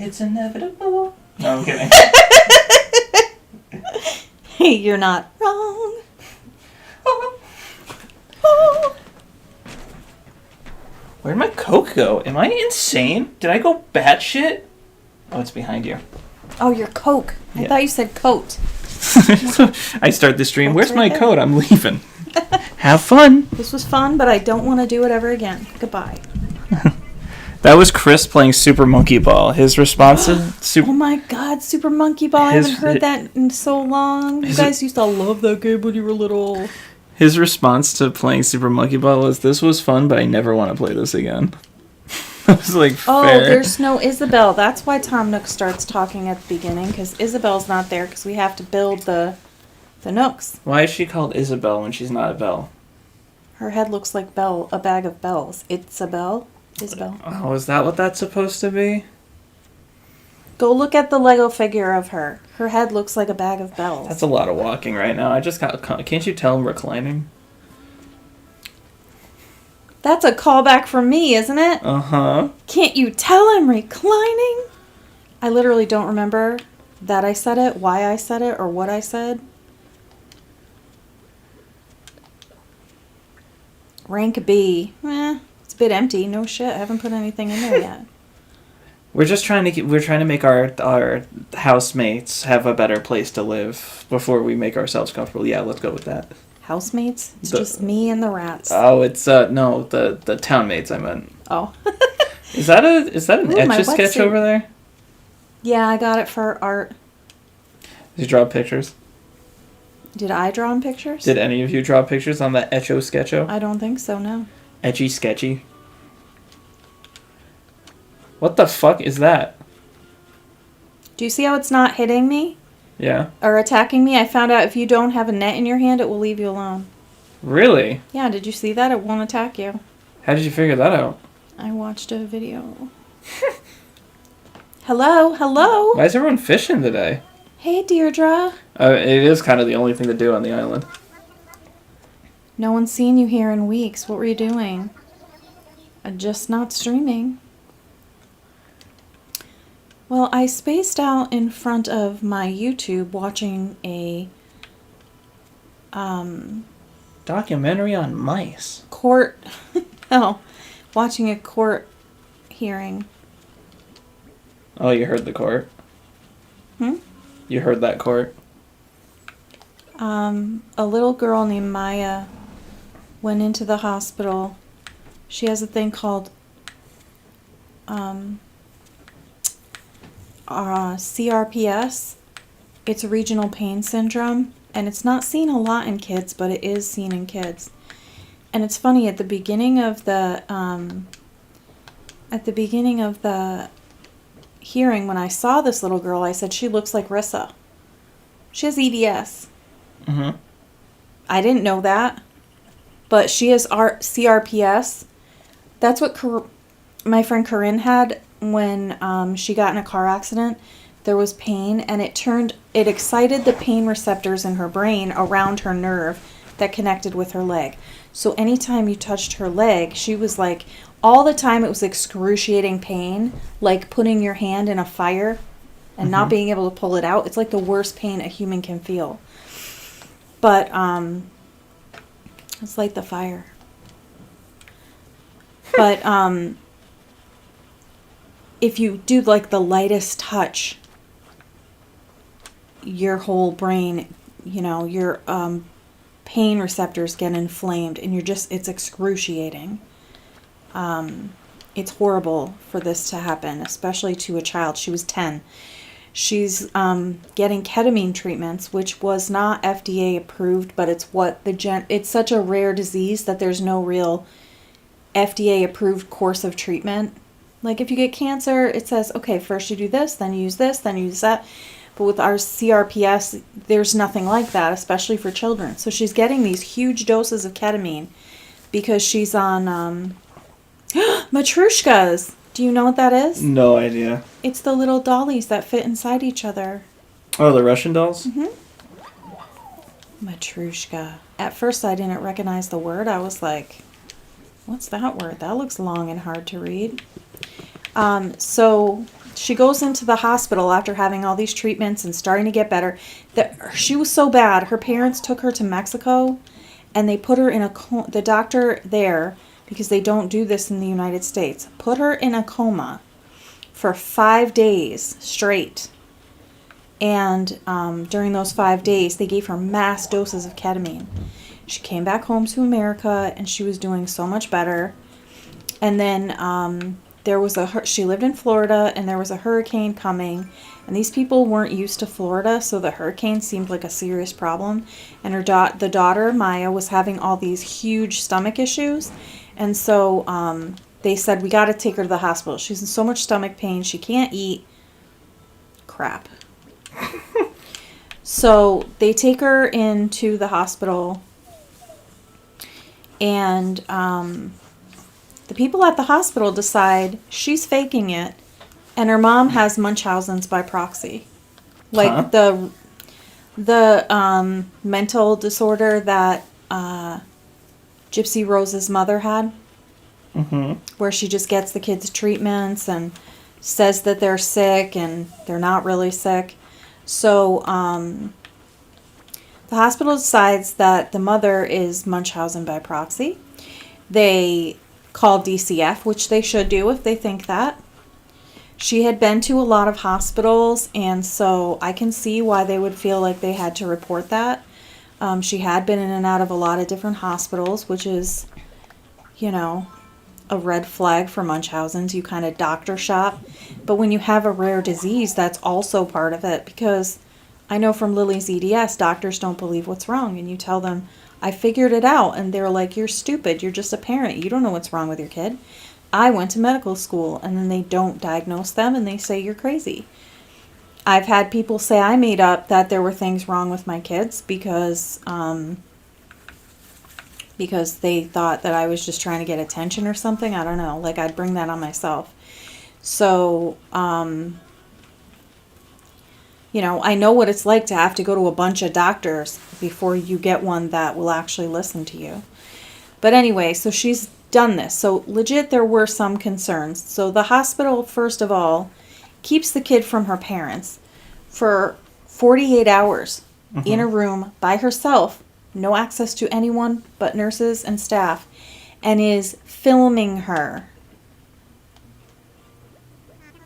It's inevitable. No, I'm kidding. You're not wrong. Oh. Where'd my Coke go? Am I insane? Did I go batshit? Oh, it's behind you. Oh, your Coke. I thought you said coat. I start the stream. Coke's Where's right my there. coat? I'm leaving. Have fun. This was fun, but I don't want to do it ever again. Goodbye. That was Chris playing Super Monkey Ball. His response to Oh Super... my god, Super Monkey Ball. I haven't heard that in so long. You guys used to love that game when you were little. His response to playing Super Monkey Ball was, "This was fun, but I never want to play this again." I was like, Oh, fair. there's no Isabel. That's why Tom Nook starts talking at the beginning, because Isabel's not there, because we have to build the Nooks. Why is she called Isabel when she's not a bell? Her head looks like a bag of bells. It's a bell? Isabel. Oh, is that what that's supposed to be? Go look at the Lego figure of her. Her head looks like a bag of bells. That's a lot of walking right now. I just got... Can't you tell I'm reclining? That's a callback from me, isn't it? Uh-huh. Can't you tell I'm reclining? I literally don't remember that I said it, why I said it, or what I said. Rank B. It's a bit empty. No shit. I haven't put anything in there yet. We're just trying to make our housemates have a better place to live before we make ourselves comfortable. Yeah, let's go with that. Housemates? It's just me and the rats. Oh, it's no, the townmates I meant. Oh. Is that an Ooh, my Etch-a-Sketch wetsuit. over there? Yeah, I got it for art. Did you draw pictures? Did I draw in pictures? Did any of you draw pictures on that Etch-o-Sketcho? I don't think so, no. Etchy sketchy. What the fuck is that? Do you see how it's not hitting me? Yeah. Or attacking me? I found out if you don't have a net in your hand, it will leave you alone. Really? Yeah, did you see that? It won't attack you. How did you figure that out? I watched a video. Hello? Hello? Why is everyone fishing today? Hey, Deirdre. It is kind of the only thing to do on the island. No one's seen you here in weeks. What were you doing? Just not streaming. Well, I spaced out in front of my YouTube watching a Documentary on mice. court watching a court hearing. Oh, you heard the court? You heard that court? A little girl named Maya went into the hospital. She has a thing called CRPS. It's regional pain syndrome, and it's not seen a lot in kids, but it is seen in kids. And it's funny, at the beginning of the hearing, when I saw this little girl, I said, she looks like Rissa. She has EDS. Mm-hmm. I didn't know that, but she has CRPS. That's what my friend Corinne had when she got in a car accident. There was pain, and it excited the pain receptors in her brain around her nerve that connected with her leg. So anytime you touched her leg, she was like, all the time it was excruciating pain, like putting your hand in a fire and not being able to pull it out. It's like the worst pain a human can feel. But let's light the fire. But if you do like the lightest touch, your whole brain, your pain receptors get inflamed, and it's excruciating. It's horrible for this to happen, especially to a child. She was 10. She's getting ketamine treatments, which was not FDA approved, but it's it's such a rare disease that there's no real FDA approved course of treatment. Like if you get cancer, it says, okay, first you do this, then you use this, then you use that. But with our CRPS, there's nothing like that, especially for children. So she's getting these huge doses of ketamine because she's on Matrushkas. Do you know what that is? No idea. It's the little dollies that fit inside each other. Oh, the Russian dolls? Mm-hmm. Matrushka. At first I didn't recognize the word. I was like, what's that word? That looks long and hard to read. So she goes into the hospital after having all these treatments and starting to get better. She was so bad. Her parents took her to Mexico, and they put her in the doctor there, because they don't do this in the United States, put her in a coma for 5 days straight. And during those 5 days, they gave her mass doses of ketamine. She came back home to America, and she was doing so much better. And then she lived in Florida, and there was a hurricane coming, and these people weren't used to Florida, so the hurricane seemed like a serious problem. And the daughter Maya was having all these huge stomach issues, and so they said, we got to take her to the hospital. She's in so much stomach pain, she can't eat. Crap. So they take her into the hospital, and the people at the hospital decide she's faking it, and her mom has Munchausen's by proxy. Like the mental disorder that Gypsy Rose's mother had, where she just gets the kids treatments and says that they're sick and they're not really sick. So the hospital decides that the mother is Munchausen by proxy. They call DCF, which they should do if they think that. She had been to a lot of hospitals, and so I can see why they would feel like they had to report that. She had been in and out of a lot of different hospitals, which is, a red flag for Munchausen's. You kind of doctor shop. But when you have a rare disease, that's also part of it, because I know from Lily's EDS, doctors don't believe what's wrong, and you tell them, I figured it out, and they're like, you're stupid, you're just a parent, you don't know what's wrong with your kid. I went to medical school, and then they don't diagnose them, and they say you're crazy. I've had people say I made up that there were things wrong with my kids because they thought that I was just trying to get attention or something. I don't know. Like, I'd bring that on myself. So, I know what it's like to have to go to a bunch of doctors before you get one that will actually listen to you. But anyway, so she's done this. So legit, there were some concerns. So the hospital, first of all, keeps the kid from her parents for 48 hours in a room by herself, no access to anyone but nurses and staff, and is filming her.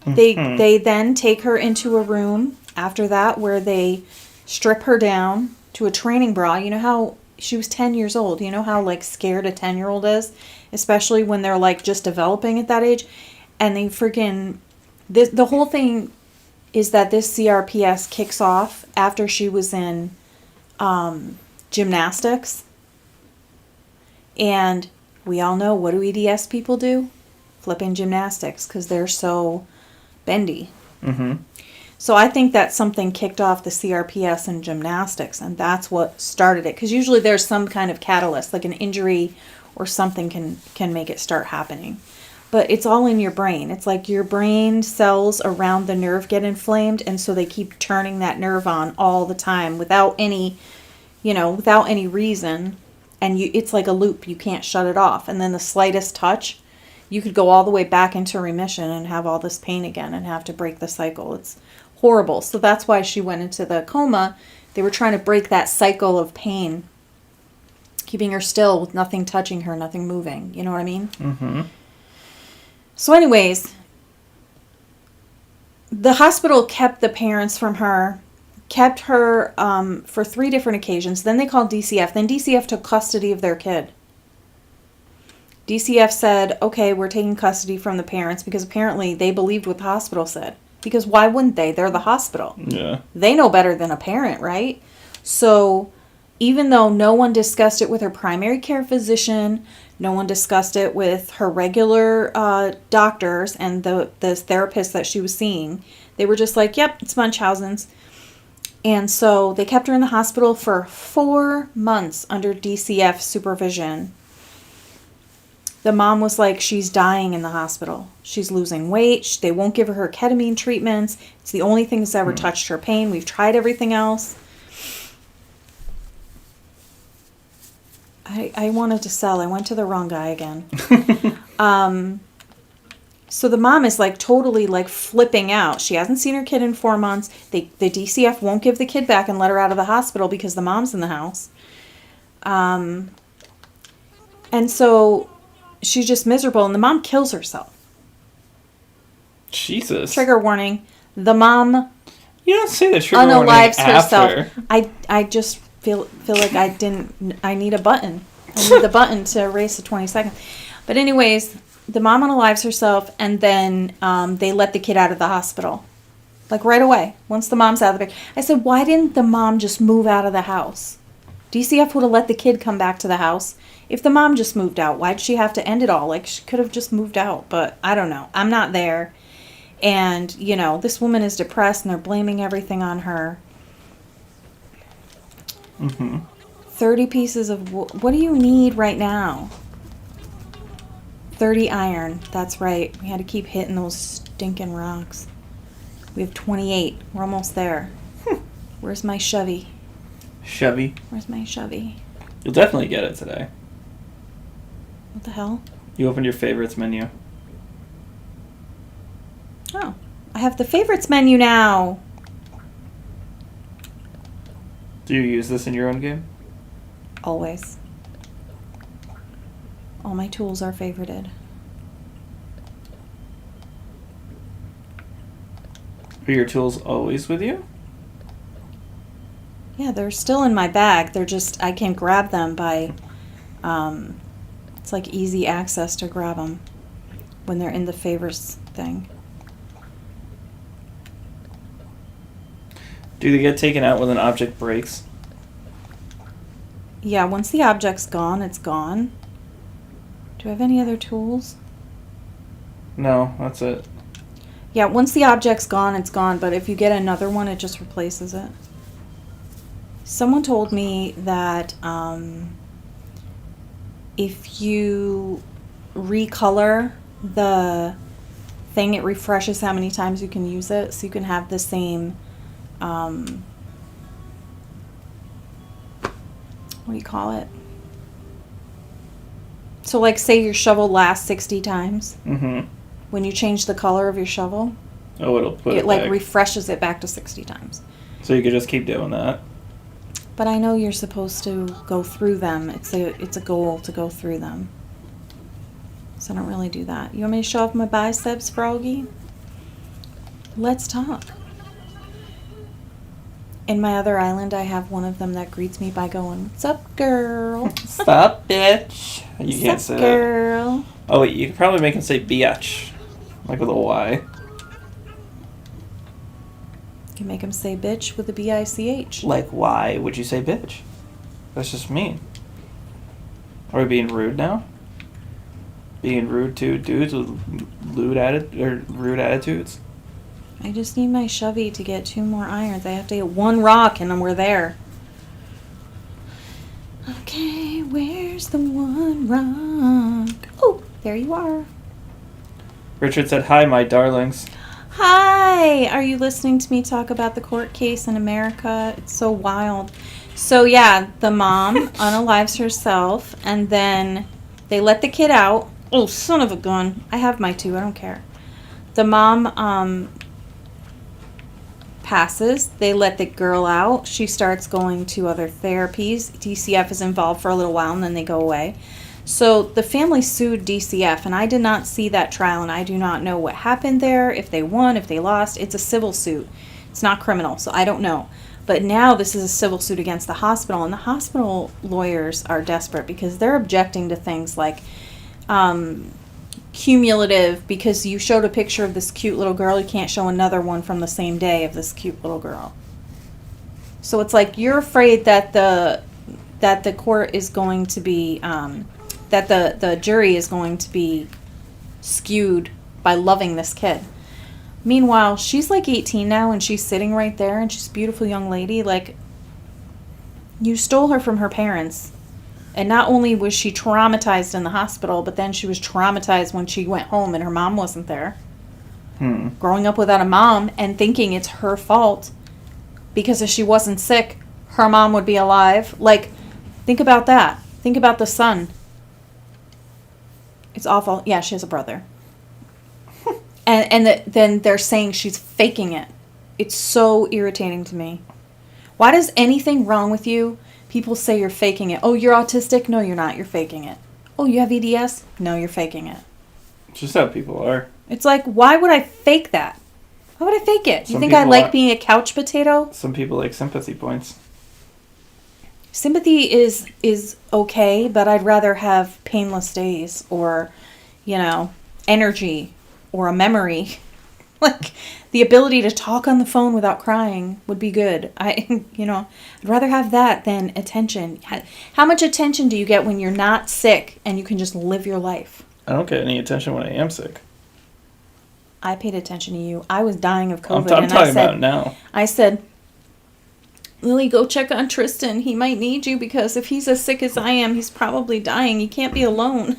They then take her into a room after that where they strip her down to a training bra. You know how she was 10 years old. You know how scared a 10-year-old is, especially when they're just developing at that age. And they freaking the whole thing is that this CRPS kicks off after she was in gymnastics. And we all know, what do EDS people do? Flipping gymnastics, because they're so bendy. So I think that something kicked off the CRPS in gymnastics, and that's what started it. Because usually there's some kind of catalyst, like an injury or something can make it start happening. But it's all in your brain. It's like your brain cells around the nerve get inflamed, and so they keep turning that nerve on all the time without any reason. And it's like a loop. You can't shut it off. And then the slightest touch, you could go all the way back into remission and have all this pain again and have to break the cycle. It's horrible. So that's why she went into the coma. They were trying to break that cycle of pain, keeping her still with nothing touching her, nothing moving. You know what I mean? So anyways, the hospital kept the parents from her, kept her for 3 different occasions. Then they called DCF. Then DCF took custody of their kid. DCF said, okay, we're taking custody from the parents, because apparently they believed what the hospital said. Because why wouldn't they? They're the hospital. Yeah. They know better than a parent, right? So even though no one discussed it with her primary care physician, no one discussed it with her regular doctors and the therapist that she was seeing, they were just like, yep, it's Munchausen's. And so they kept her in the hospital for 4 months under DCF supervision. The mom was like, she's dying in the hospital. She's losing weight. They won't give her ketamine treatments. It's the only thing that's ever touched her pain. We've tried everything else. I wanted to sell. I went to the wrong guy again. So the mom is like totally like flipping out. She hasn't seen her kid in 4 months. The DCF won't give the kid back and let her out of the hospital because the mom's in the house. And so she's just miserable, and the mom kills herself. Jesus. Trigger warning. The mom You don't say the trigger warning unalives after. herself. I just feel like I need a button. I need the button to erase the 20 seconds. But anyways, the mom unalives herself, and then they let the kid out of the hospital. Like right away, once the mom's out of the picture. I said, why didn't the mom just move out of the house? DCF would have let the kid come back to the house. If the mom just moved out, why'd she have to end it all? Like, she could have just moved out, but I don't know. I'm not there. And, you know, this woman is depressed, and they're blaming everything on her. 30 pieces of what do you need right now? 30 iron. That's right. We had to keep hitting those stinking rocks. We have 28. We're almost there. Where's my Chevy? Chevy. Where's my Chevy? You'll definitely get it today. What the hell? You opened your favorites menu. Oh, I have the favorites menu now. Do you use this in your own game? Always. All my tools are favorited. Are your tools always with you? Yeah, they're still in my bag. They're just, I can grab them by, it's like easy access to grab them when they're in the favorites thing. Do they get taken out when an object breaks? Yeah, once the object's gone, it's gone. Do I have any other tools? No, that's it. Yeah, once the object's gone, it's gone, but if you get another one, it just replaces it. Someone told me that if you recolor the thing, it refreshes how many times you can use it, so you can have the same, what do you call it? So, like, say your shovel lasts 60 times. Mm-hmm. When you change the color of your shovel, Oh, it'll put it like back. refreshes it back to 60 times. So you could just keep doing that. But I know you're supposed to go through them. It's a goal to go through them. So I don't really do that. You want me to show off my biceps, Froggy? Let's talk. In my other island, I have one of them that greets me by going, "What's up, girl?" Stop, bitch. You can't What's say up, that. girl? Oh, wait, you could probably make him say biatch. Like with a Y. You can make him say bitch with a B-I-C-H. Like, why would you say bitch? That's just mean. Are we being rude now? Being rude to dudes with rude attitudes? I just need my Chevy to get 2 more irons. I have to get 1 rock and then we're there. Okay, where's the 1 rock? Oh, there you are. Richard said, "Hi, my darlings." Hi! Are you listening to me talk about the court case in America? It's so wild. So yeah, the mom unalives herself, and then they let the kid out. Oh, son of a gun. I have my 2. I don't care. The mom passes. They let the girl out. She starts going to other therapies. DCF is involved for a little while, and then they go away. So the family sued DCF, and I did not see that trial, and I do not know what happened there, if they won, if they lost. It's a civil suit. It's not criminal, so I don't know. But now this is a civil suit against the hospital, and the hospital lawyers are desperate because they're objecting to things like cumulative, because you showed a picture of this cute little girl, you can't show another one from the same day of this cute little girl. So it's like you're afraid that the court is going to be that the jury is going to be skewed by loving this kid. Meanwhile, she's like 18 now, and she's sitting right there, and she's a beautiful young lady. Like, you stole her from her parents. And not only was she traumatized in the hospital, but then she was traumatized when she went home and her mom wasn't there. Growing up without a mom and thinking it's her fault because if she wasn't sick, her mom would be alive. Like, think about that. Think about the son. It's awful. Yeah, she has a brother. then they're saying she's faking it. It's so irritating to me. Why does anything wrong with you, people say you're faking it? Oh, you're autistic? No, you're not. You're faking it. Oh, you have EDS? No, you're faking it. It's just how people are. It's like, why would I fake that? Why would I fake it? You Some think I people like are- being a couch potato? Some people like sympathy points. Sympathy is okay, but I'd rather have painless days or, energy or a memory. Like, the ability to talk on the phone without crying would be good. I'd rather have that than attention. How much attention do you get when you're not sick and you can just live your life? I don't get any attention when I am sick. I paid attention to you. I was dying of COVID. I'm and talking I said, about now. I said, Lily, go check on Tristan. He might need you because if he's as sick as I am, he's probably dying. He can't be alone.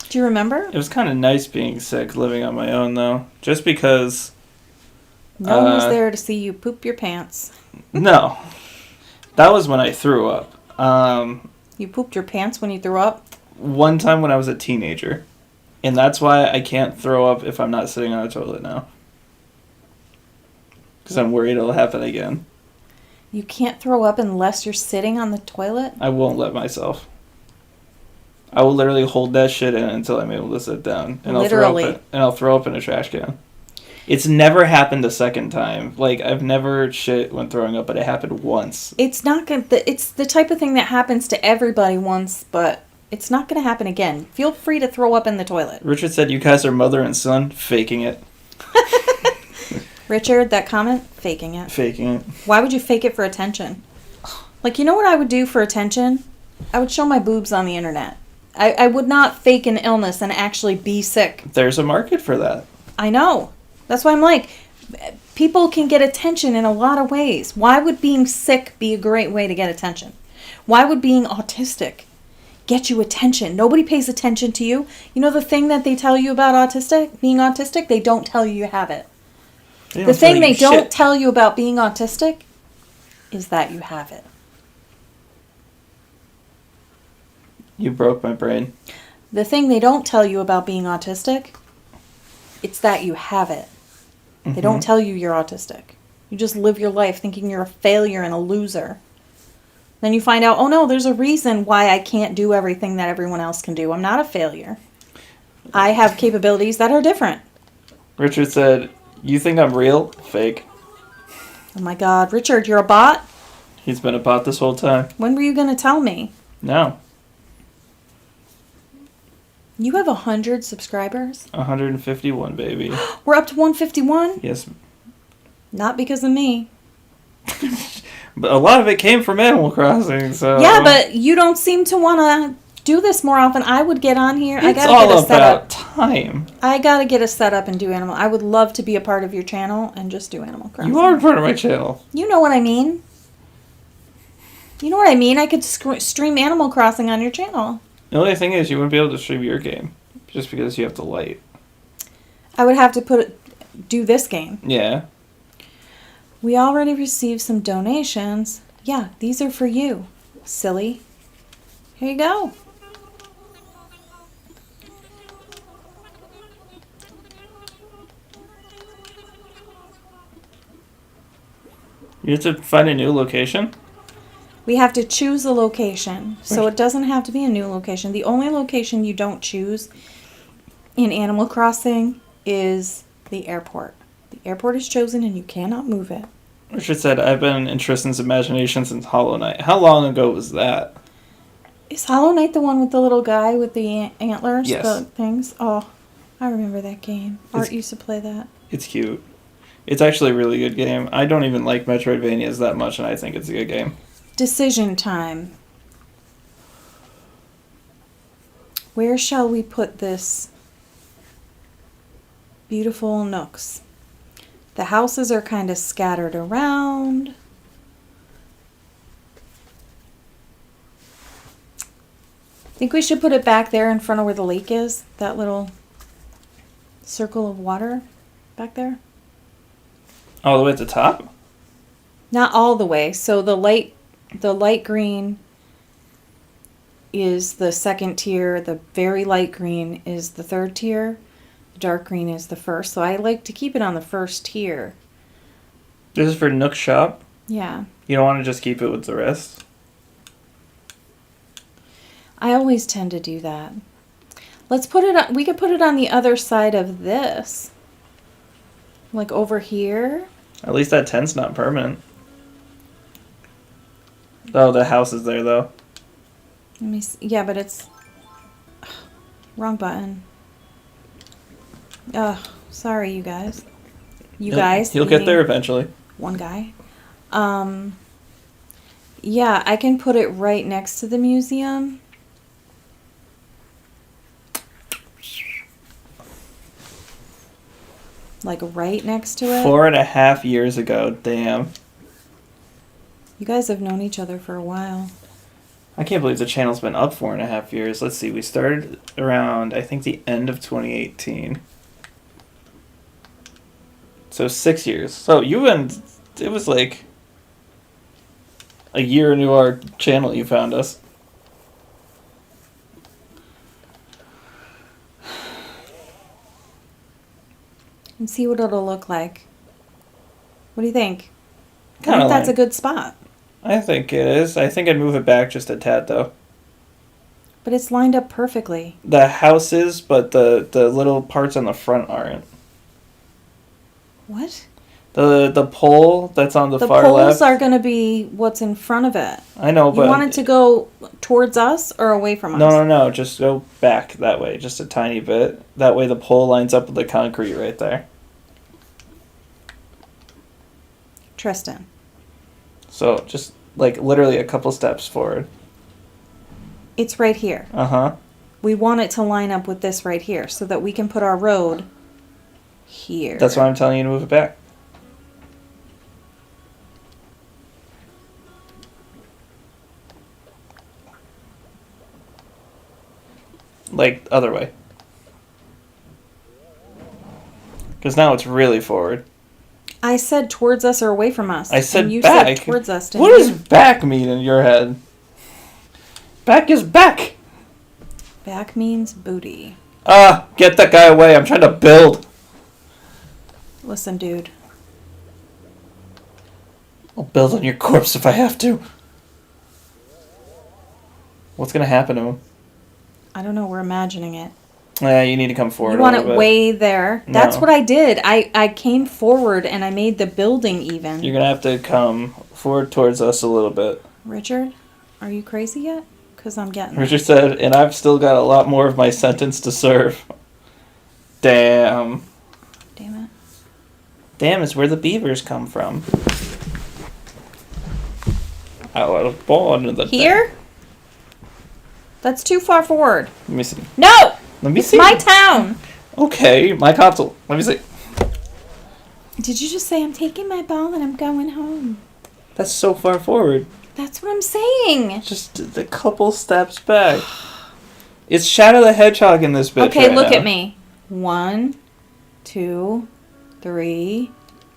Do you remember? It was kind of nice being sick, living on my own, though. Just because... No one was there to see you poop your pants. No. That was when I threw up. You pooped your pants when you threw up? One time when I was a teenager. And that's why I can't throw up if I'm not sitting on a toilet now. Because I'm worried it'll happen again. You can't throw up unless you're sitting on the toilet? I won't let myself. I will literally hold that shit in until I'm able to sit down. And Literally. I'll throw up in a trash can. It's never happened a second time. Like, I've never shit when throwing up, but it happened once. It's not going to... It's the type of thing that happens to everybody once, but it's not going to happen again. Feel free to throw up in the toilet. Richard said you guys are mother and son. Faking it. Richard, that comment? Faking it. Faking it. Why would you fake it for attention? Like, you know what I would do for attention? I would show my boobs on the internet. I would not fake an illness and actually be sick. There's a market for that. I know. That's why I'm like, people can get attention in a lot of ways. Why would being sick be a great way to get attention? Why would being autistic get you attention? Nobody pays attention to you. You know the thing that they tell you about being autistic? They don't tell you you have it. The thing they don't tell you about being autistic is that you have it. You broke my brain. The thing they don't tell you about being autistic, it's that you have it. They don't tell you you're autistic. You just live your life thinking you're a failure and a loser. Then you find out, oh no, there's a reason why I can't do everything that everyone else can do. I'm not a failure. I have capabilities that are different. Richard said, you think I'm real? Fake. Oh my God, Richard, you're a bot? He's been a bot this whole time. When were you going to tell me? No. You have 100 subscribers? 151, baby. We're up to 151? Yes. Not because of me. But a lot of it came from Animal Crossing, so... Yeah, but you don't seem to want to do this more often. I would get on here. I It's gotta all get a setup. about time. I gotta get a setup and do Animal. I would love to be a part of your channel and just do Animal Crossing. You are part of my channel. You know what I mean. You know what I mean. I could stream Animal Crossing on your channel. The only thing is you wouldn't be able to stream your game. Just because you have the light. I would have to do this game. Yeah. We already received some donations. Yeah, these are for you, silly. Here you go. You have to find a new location? We have to choose a location. So it doesn't have to be a new location. The only location you don't choose in Animal Crossing is the airport. The airport is chosen and you cannot move it. Richard said, I've been in Tristan's imagination since Hollow Knight. How long ago was that? Is Hollow Knight the one with the little guy with the antlers? Yes. The things? Oh, I remember that game. Art used to play that. It's cute. It's actually a really good game. I don't even like Metroidvanias that much, and I think it's a good game. Decision time. Where shall we put this beautiful nooks? The houses are kind of scattered around. Think we should put it back there in front of where the lake is? That little circle of water back there? All the way at the top? Not all the way. So the light green is the second tier. The very light green is the third tier. dark green is the first, so I like to keep it on the first tier. This is for Nook Shop. Yeah. You don't want to just keep it with the rest? I always tend to do that. Let's put it on, we could put it on the other side of this. Like over here. At least that tent's not permanent. Oh, the house is there, though. Let me see. Yeah, but it's... Wrong button. Ugh, sorry, you guys. He'll get there eventually. One guy. Yeah, I can put it right next to the museum. Like right next to it. 4.5 years ago, damn. You guys have known each other for a while. I can't believe the channel's been up 4.5 years. Let's see, we started around, I think, the end of 2018. So 6 years. So it was like a year into our channel you found us. And see what it'll look like. What do you think? I Kinda think that's like- a good spot. I think it is. I think I'd move it back just a tad, though. But it's lined up perfectly. The house is, but the little parts on the front aren't. What? The pole that's on the The far poles left. are going to be what's in front of it. I know, but You want it to go towards us or away from us? no. Just go back that way, just a tiny bit. That way, the pole lines up with the concrete right there. Tristan. So just like literally a couple steps forward. It's right here. Uh-huh. We want it to line up with this right here so that we can put our road here. That's why I'm telling you to move it back. Like, other way. Because now it's really forward. I said towards us or away from us. I said and you back. said towards us. Didn't What you? does back mean in your head? Back is back! Back means booty. Ah, get that guy away. I'm trying to build. Listen, dude. I'll build on your corpse if I have to. What's going to happen to him? I don't know. We're imagining it. Yeah, you need to come forward You want a it little bit. way there. That's No. what I did. I came forward and I made the building even. You're going to have to come forward towards us a little bit. Richard, are you crazy yet? Because I'm getting it. Richard said, and I've still got a lot more of my sentence to serve. Damn. Damn it. Damn is where the beavers come from. I was born in the... Here? That's too far forward. Let me see. No! Let me It's see. my town! Okay, my console. Let me see. Did you just say I'm taking my ball and I'm going home? That's so far forward. That's what I'm saying. Just a couple steps back. It's Shadow the Hedgehog in this bitch Okay, right look now. at me. 1, 2, 3,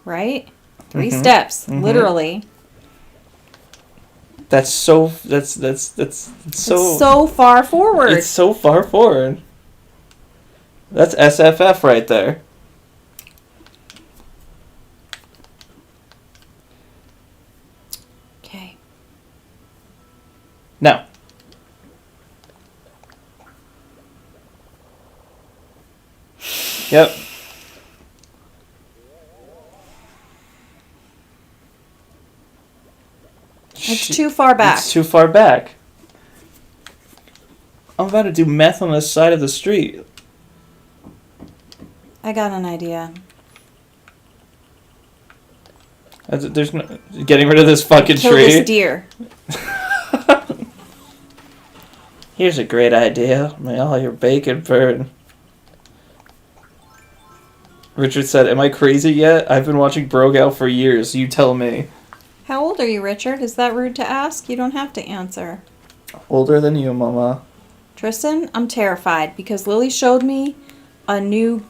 right? 3 Mhm. steps, Mhm. literally. That's so... That's so... It's so far forward. It's so far forward. That's SFF right there. Okay. Now. Yep. It's too far back. It's too far back. I'm about to do meth on the side of the street. I got an idea. There's no getting rid of this fucking Kill tree. this deer. Here's a great idea. May all your bacon burn. Richard said, "Am I crazy yet? I've been watching Brogal for years. You tell me." How old are you, Richard? Is that rude to ask? You don't have to answer. Older than you, Mama. Tristan, I'm terrified because Lily showed me a new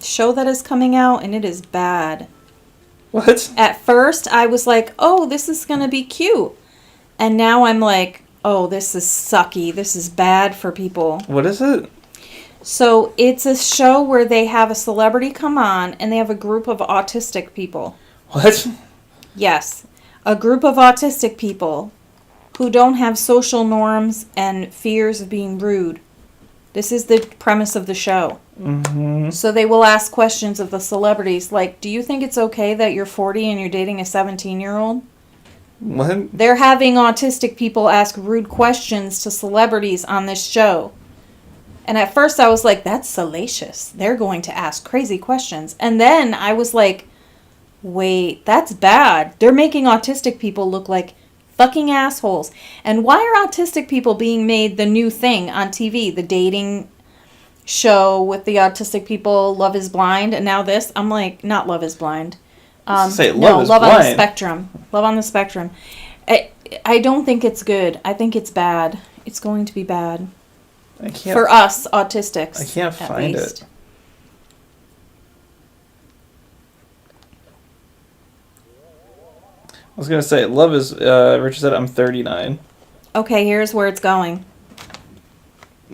show that is coming out and it is bad. What? At first, I was like, oh, this is going to be cute. And now I'm like, oh, this is sucky. This is bad for people. What is it? So it's a show where they have a celebrity come on and they have a group of autistic people. What? Yes, a group of autistic people who don't have social norms and fears of being rude. This is the premise of the show. Mm-hmm. So they will ask questions of the celebrities like, do you think it's okay that you're 40 and you're dating a 17-year-old? What? They're having autistic people ask rude questions to celebrities on this show. And at first I was like, that's salacious. They're going to ask crazy questions. And then I was like, wait, that's bad. They're making autistic people look like fucking assholes. And why are autistic people being made the new thing on TV? The dating show with the autistic people, Love is Blind, and now this. I'm like, not Love is Blind. Say No, Love is Love on the Blind. Spectrum. Love on the Spectrum. I don't think it's good. I think it's bad. It's going to be bad. I can't. For us, autistics. I can't at find least. it. I was gonna say, love is. Richard said I'm 39. Okay, here's where it's going.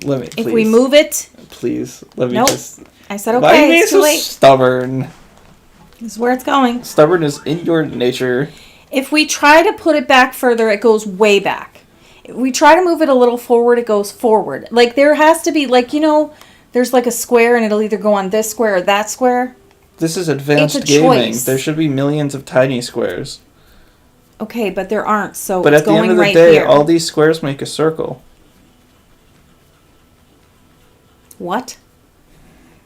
Let me. Please, If we move it, please let me Nope. just. I said Why are you okay, being it's too so late. stubborn? This is where it's going. Stubborn is in your nature. If we try to put it back further, it goes way back. If we try to move it a little forward, it goes forward. Like, there has to be, like, you know, there's like a square and it'll either go on this square or that square. This is advanced It's a gaming. choice. There should be millions of tiny squares. Okay, but there aren't, so But it's at the going end of the right day, here. all these squares make a circle. What?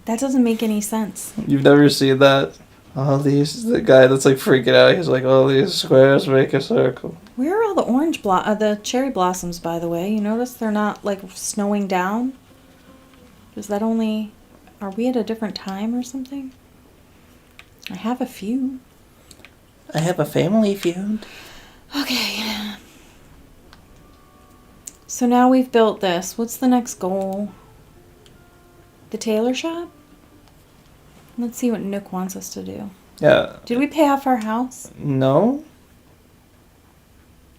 That doesn't make any sense. You've never seen that? The guy that's like freaking out, he's like, all these squares make a circle. Where are all the the cherry blossoms, by the way? You notice they're not, like, snowing down? Is that only... Are we at a different time or something? I have a few. I have a family feud. Okay. So now we've built this. What's the next goal? The tailor shop? Let's see what Nook wants us to do. Yeah. Did we pay off our house? No?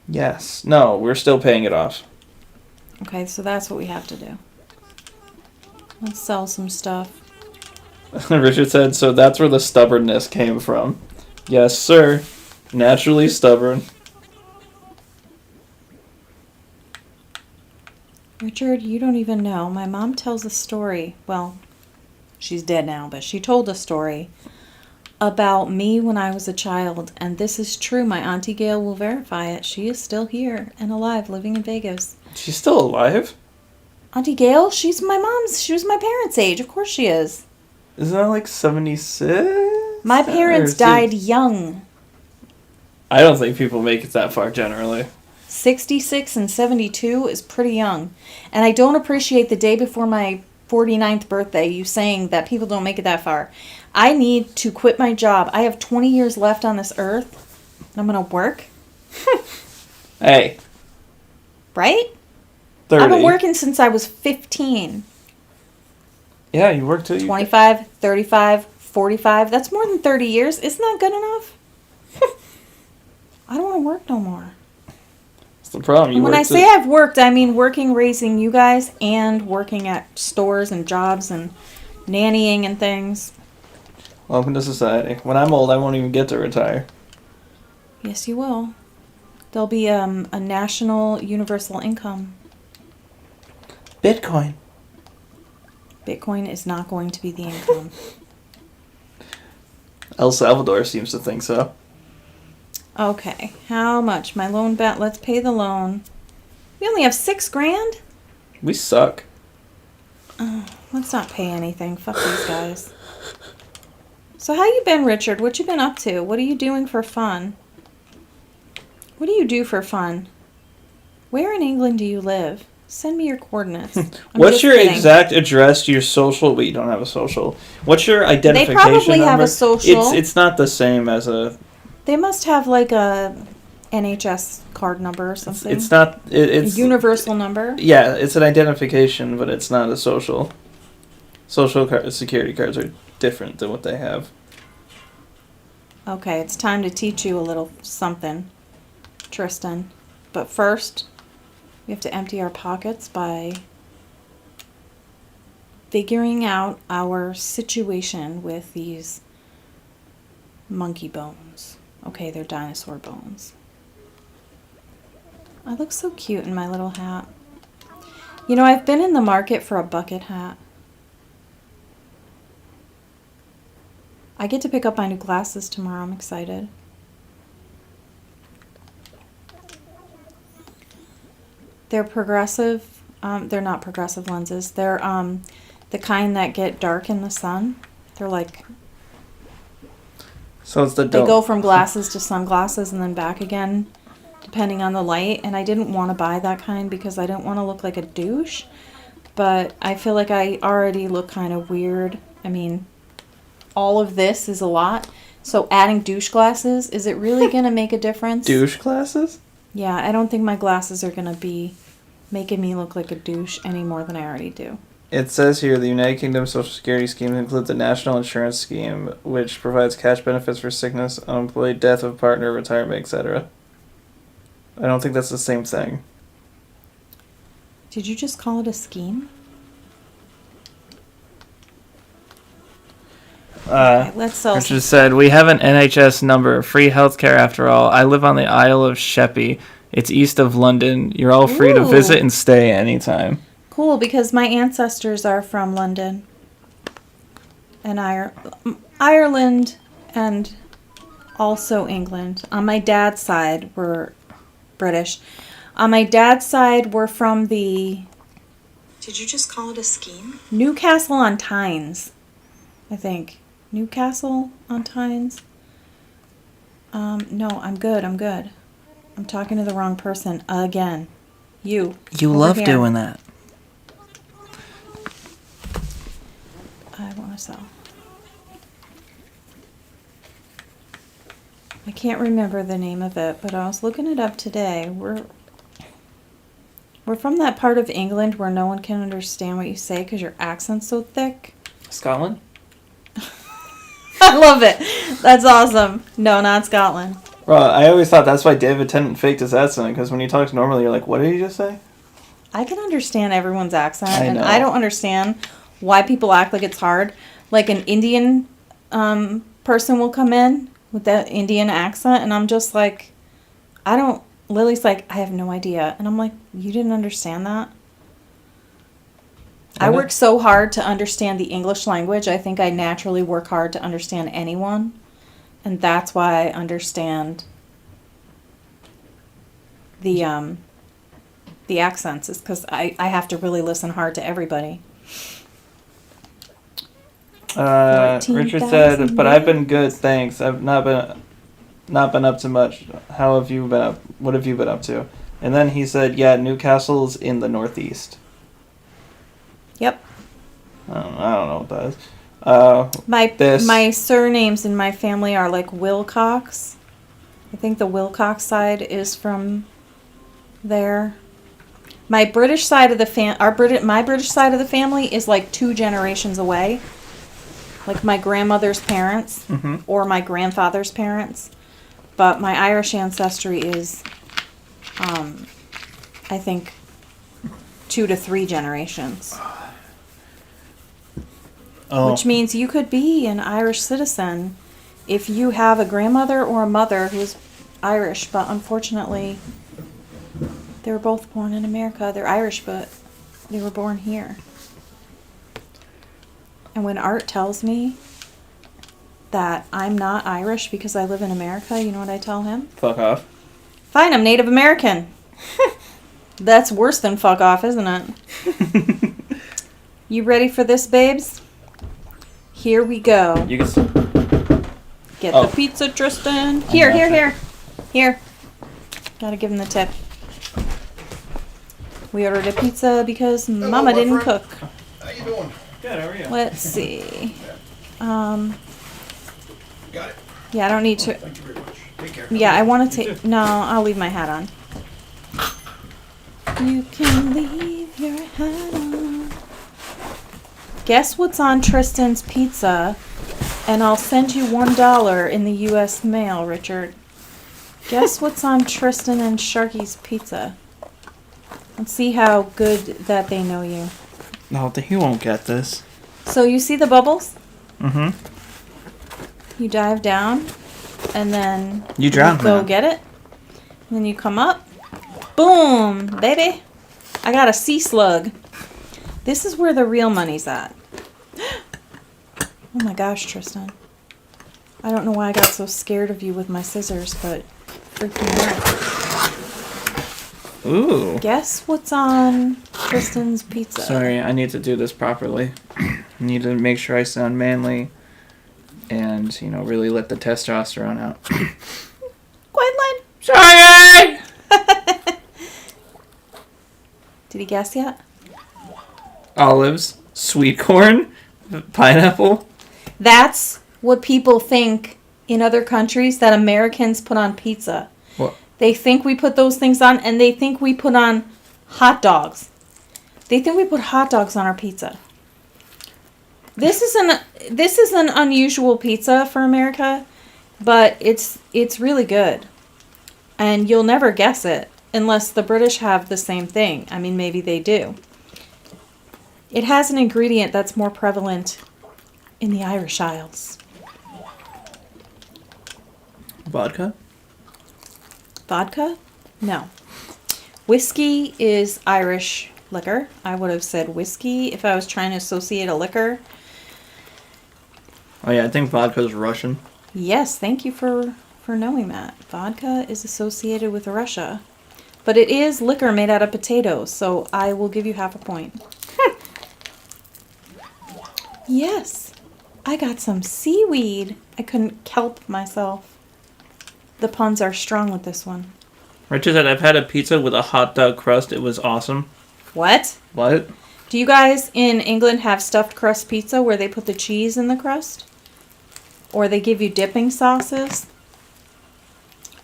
Yes. No, we're still paying it off. Okay, so that's what we have to do. Let's sell some stuff. Richard said, so that's where the stubbornness came from. Yes, sir. Naturally stubborn. Richard, you don't even know. My mom tells a story. Well, she's dead now, but she told a story about me when I was a child. And this is true. My Auntie Gail will verify it. She is still here and alive, living in Vegas. She's still alive? Auntie Gail, she was my parents' age. Of course she is. Isn't that like 76? My parents Or is it- died young. I don't think people make it that far generally. 66 and 72 is pretty young. And I don't appreciate the day before my 49th birthday you saying that people don't make it that far. I need to quit my job. I have 20 years left on this earth. And I'm going to work. Hey, Right? 30. I've been working since I was 15. Yeah, you work till you... 25, 35, 45. That's more than 30 years. Isn't that good enough? I don't want to work no more. That's the problem. You And when work I say I've worked, I mean working raising you guys and working at stores and jobs and nannying and things. Welcome to society. When I'm old, I won't even get to retire. Yes, you will. There'll be a national universal income. Bitcoin. Bitcoin is not going to be the income. El Salvador seems to think so. Okay, how much? My loan bet. Let's pay the loan. We only have $6,000. We suck. Let's not pay anything. Fuck these guys. So how you been, Richard? What you been up to? What are you doing for fun? What do you do for fun? Where in England do you live? Send me your coordinates. I'm What's just your kidding. exact address to your social? Wait, you don't have a social. What's your identification probably number? have a social. It's not the same as a... They must have like a NHS card number or something. It's not... It's a universal number. Yeah, it's an identification, but it's not a social. Security cards are different than what they have. Okay, it's time to teach you a little something, Tristan. But first, we have to empty our pockets by figuring out our situation with these monkey bones. Okay, they're dinosaur bones. I look so cute in my little hat. You know, I've been in the market for a bucket hat. I get to pick up my new glasses tomorrow. I'm excited. They're progressive. They're not progressive lenses. They're the kind that get dark in the sun. They're like, So it's the they go from glasses to sunglasses and then back again, depending on the light. And I didn't want to buy that kind because I didn't want to look like a douche. But I feel like I already look kind of weird. I mean, all of this is a lot. So adding douche glasses, is it really going to make a difference? douche glasses? Yeah, I don't think my glasses are going to be making me look like a douche any more than I already do. It says here the United Kingdom Social Security scheme includes the National Insurance Scheme, which provides cash benefits for sickness, unemployed, death of partner, retirement, etc. I don't think that's the same thing. Did you just call it a scheme? Okay, let's sell some. Richard said, we have an NHS number, free healthcare after all. I live on the Isle of Sheppey. It's east of London. You're all free to Ooh. visit and stay anytime. Cool, because my ancestors are from London and Ireland and also England. On my dad's side, we're British. On my dad's side, we're from the... Did you just call it a scheme? Newcastle on Tynes, I think. Newcastle on Tynes? No, I'm good. I'm talking to the wrong person again. You You over love here. doing that. I want to sell. I can't remember the name of it, but I was looking it up today. We're from that part of England where no one can understand what you say because your accent's so thick. Scotland? I love it. That's awesome. No, not Scotland. Well, I always thought that's why David Tennant faked his accent, because when he talks normally, you're like, what did he just say? I can understand everyone's accent, I and know. I don't understand why people act like it's hard. Like an Indian person will come in with that Indian accent, and I'm just like, Lily's like, I have no idea. And I'm like, you didn't understand that? I work so hard to understand the English language. I think I naturally work hard to understand anyone. And that's why I understand the accents, is because I have to really listen hard to everybody. Richard said, but I've been good, thanks. I've not been up to much. How have you been up? What have you been up to? And then he said, yeah, Newcastle's in the northeast. Yep. I don't know what that is. My surnames in my family are like Wilcox. I think the Wilcox side is from there. My British side of the my British side of the family is like 2 generations away. Like my grandmother's parents or my grandfather's parents. But my Irish ancestry is I think 2 to 3 generations. Oh. Which means you could be an Irish citizen if you have a grandmother or a mother who's Irish, but unfortunately, they were both born in America. They're Irish, but they were born here. And when Art tells me that I'm not Irish because I live in America, you know what I tell him? Fuck off. Fine, I'm Native American. That's worse than fuck off, isn't it? You ready for this, babes? Here we go. You can. Get the pizza, Tristan. Here. Gotta give him the tip. We ordered a pizza because Mama didn't cook. How you doing? Good, how are you? Let's see. Got it. Yeah, I don't need to. Thank you very much. Take care. Yeah, I want to take. No, I'll leave my hat on. You can leave your hat on. Guess what's on Tristan's pizza, and I'll send you $1 in the U.S. mail, Richard. Guess what's on Tristan and Sharky's pizza. Let's see how good that they know you. No, he won't get this. So you see the bubbles? Mm-hmm. You dive down, and then You drown, go man. get it. And then you come up. Boom, baby. I got a sea slug. This is where the real money's at. Oh my gosh, Tristan. I don't know why I got so scared of you with my scissors, but freaking out. Ooh. Guess what's on Tristan's pizza? Sorry, I need to do this properly. I need to make sure I sound manly and, really let the testosterone out. Quinlan! Sorry! Did he guess yet? Olives, sweet corn, pineapple. That's what people think in other countries that Americans put on pizza. What? They think we put those things on, and they think we put on hot dogs. They think we put hot dogs on our pizza. This is an unusual pizza for America, but it's really good. And you'll never guess it unless the British have the same thing. I mean, maybe they do. It has an ingredient that's more prevalent in the Irish Isles. Vodka? Vodka? No. Whiskey is Irish liquor. I would have said whiskey if I was trying to associate a liquor. Oh yeah, I think vodka is Russian. Yes, thank you for knowing that. Vodka is associated with Russia. But it is liquor made out of potatoes, so I will give you half a point. Yes, I got some seaweed. I couldn't help myself. The puns are strong with this one. Richard said, I've had a pizza with a hot dog crust. It was awesome. What? What? Do you guys in England have stuffed crust pizza where they put the cheese in the crust? Or they give you dipping sauces?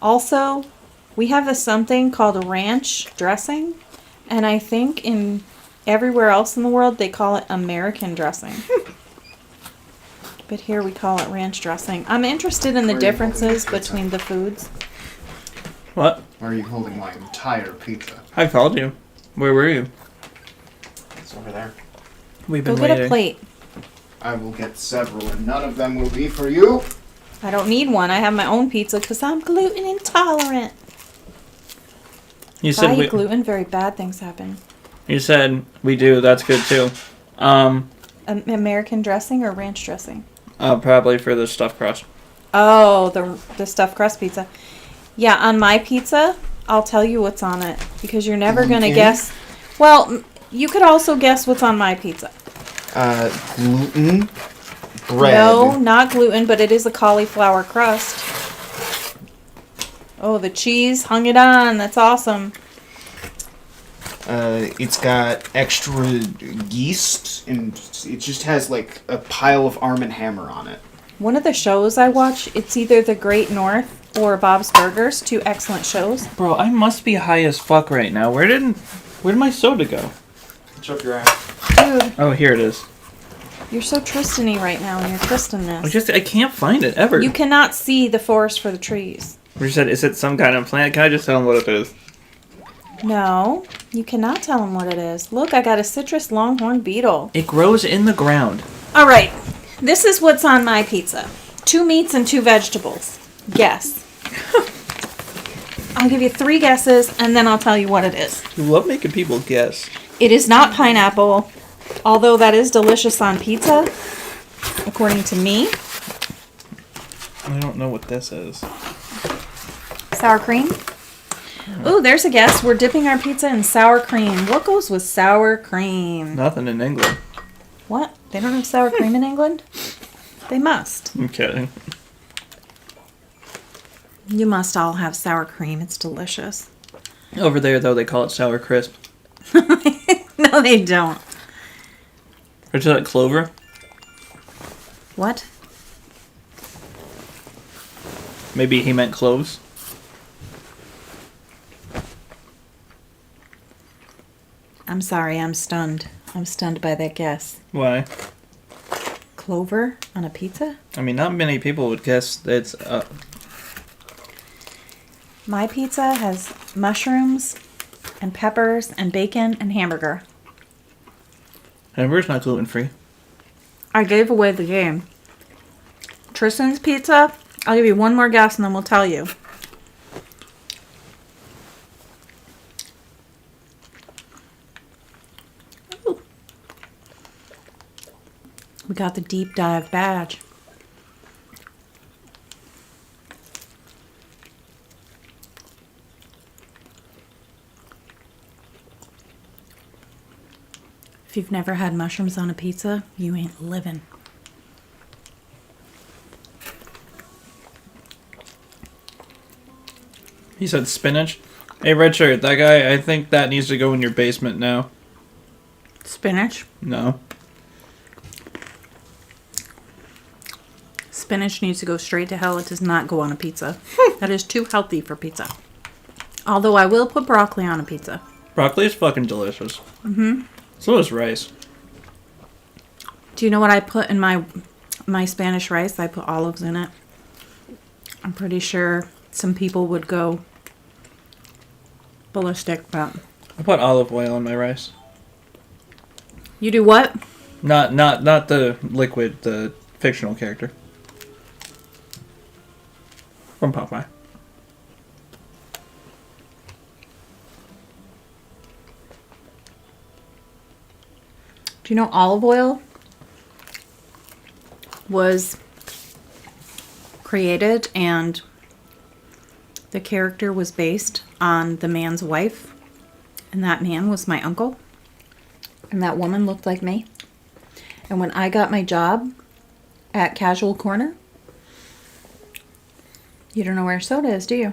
Also, we have something called ranch dressing. And I think in everywhere else in the world they call it American dressing. But here we call it ranch dressing. I'm interested in the Where are you holding differences the pizza? between the foods. What? Why are you holding my entire pizza? I called you. Where were you? It's over there. We've Go been get waiting. a plate. I will get several, and none of them will be for you. I don't need one. I have my own pizza because I'm gluten intolerant. You If I said eat gluten, very bad things happen. You said we do. That's good too. American dressing or ranch dressing? Probably for the stuffed crust. Oh, the stuffed crust pizza. Yeah, on my pizza, I'll tell you what's on it because you're never going to Gluten? guess. Well, you could also guess what's on my pizza. Gluten, bread. No, not gluten, but it is a cauliflower crust. Oh, the cheese hung it on. That's awesome. It's got extra yeast, and it just has like a pile of Arm & Hammer on it. One of the shows I watch, it's either The Great North or Bob's Burgers, two excellent shows. Bro, I must be high as fuck right now. Where'd my soda go? It's up your ass. Dude, Oh, here it is. you're so Tristan-y right now in your Tristan-ness. I can't find it ever. You cannot see the forest for the trees. You said, is it some kind of plant? Can I just tell him what it is? No, you cannot tell him what it is. Look, I got a citrus longhorn beetle. It grows in the ground. All right, this is what's on my pizza. 2 meats and 2 vegetables. Guess. I'll give you 3 guesses, and then I'll tell you what it is. You love making people guess. It is not pineapple, although that is delicious on pizza, according to me. I don't know what this is. Sour cream. Ooh, there's a guess. We're dipping our pizza in sour cream. What goes with sour cream? Nothing in England. What? They don't have sour cream in England? They must. I'm kidding. You must all have sour cream. It's delicious. Over there, though, they call it sour crisp. No, they don't. Or is that clover? What? Maybe he meant cloves. I'm sorry, I'm stunned. I'm stunned by that guess. Why? Clover on a pizza? I mean, not many people would guess that it's... My pizza has mushrooms and peppers and bacon and hamburger. Hamburger's not gluten free. I gave away the game. Tristan's Pizza. I'll give you one more guess and then we'll tell you. Ooh. We got the deep dive badge. If you've never had mushrooms on a pizza, you ain't living. He said spinach. Hey, Red Shirt, that guy, I think that needs to go in your basement now. Spinach. No. Spinach needs to go straight to hell. It does not go on a pizza. That is too healthy for pizza. Although I will put broccoli on a pizza. Broccoli is fucking delicious. Mm-hmm. So is rice. Do you know what I put in my Spanish rice? I put olives in it. I'm pretty sure some people would go ballistic, but I put olive oil in my rice. you do what? Not the liquid, the fictional character. From Popeye. Do you know olive oil was created and the character was based on the man's wife, and that man was my uncle, and that woman looked like me. And when I got my job at Casual Corner, you don't know where soda is, do you?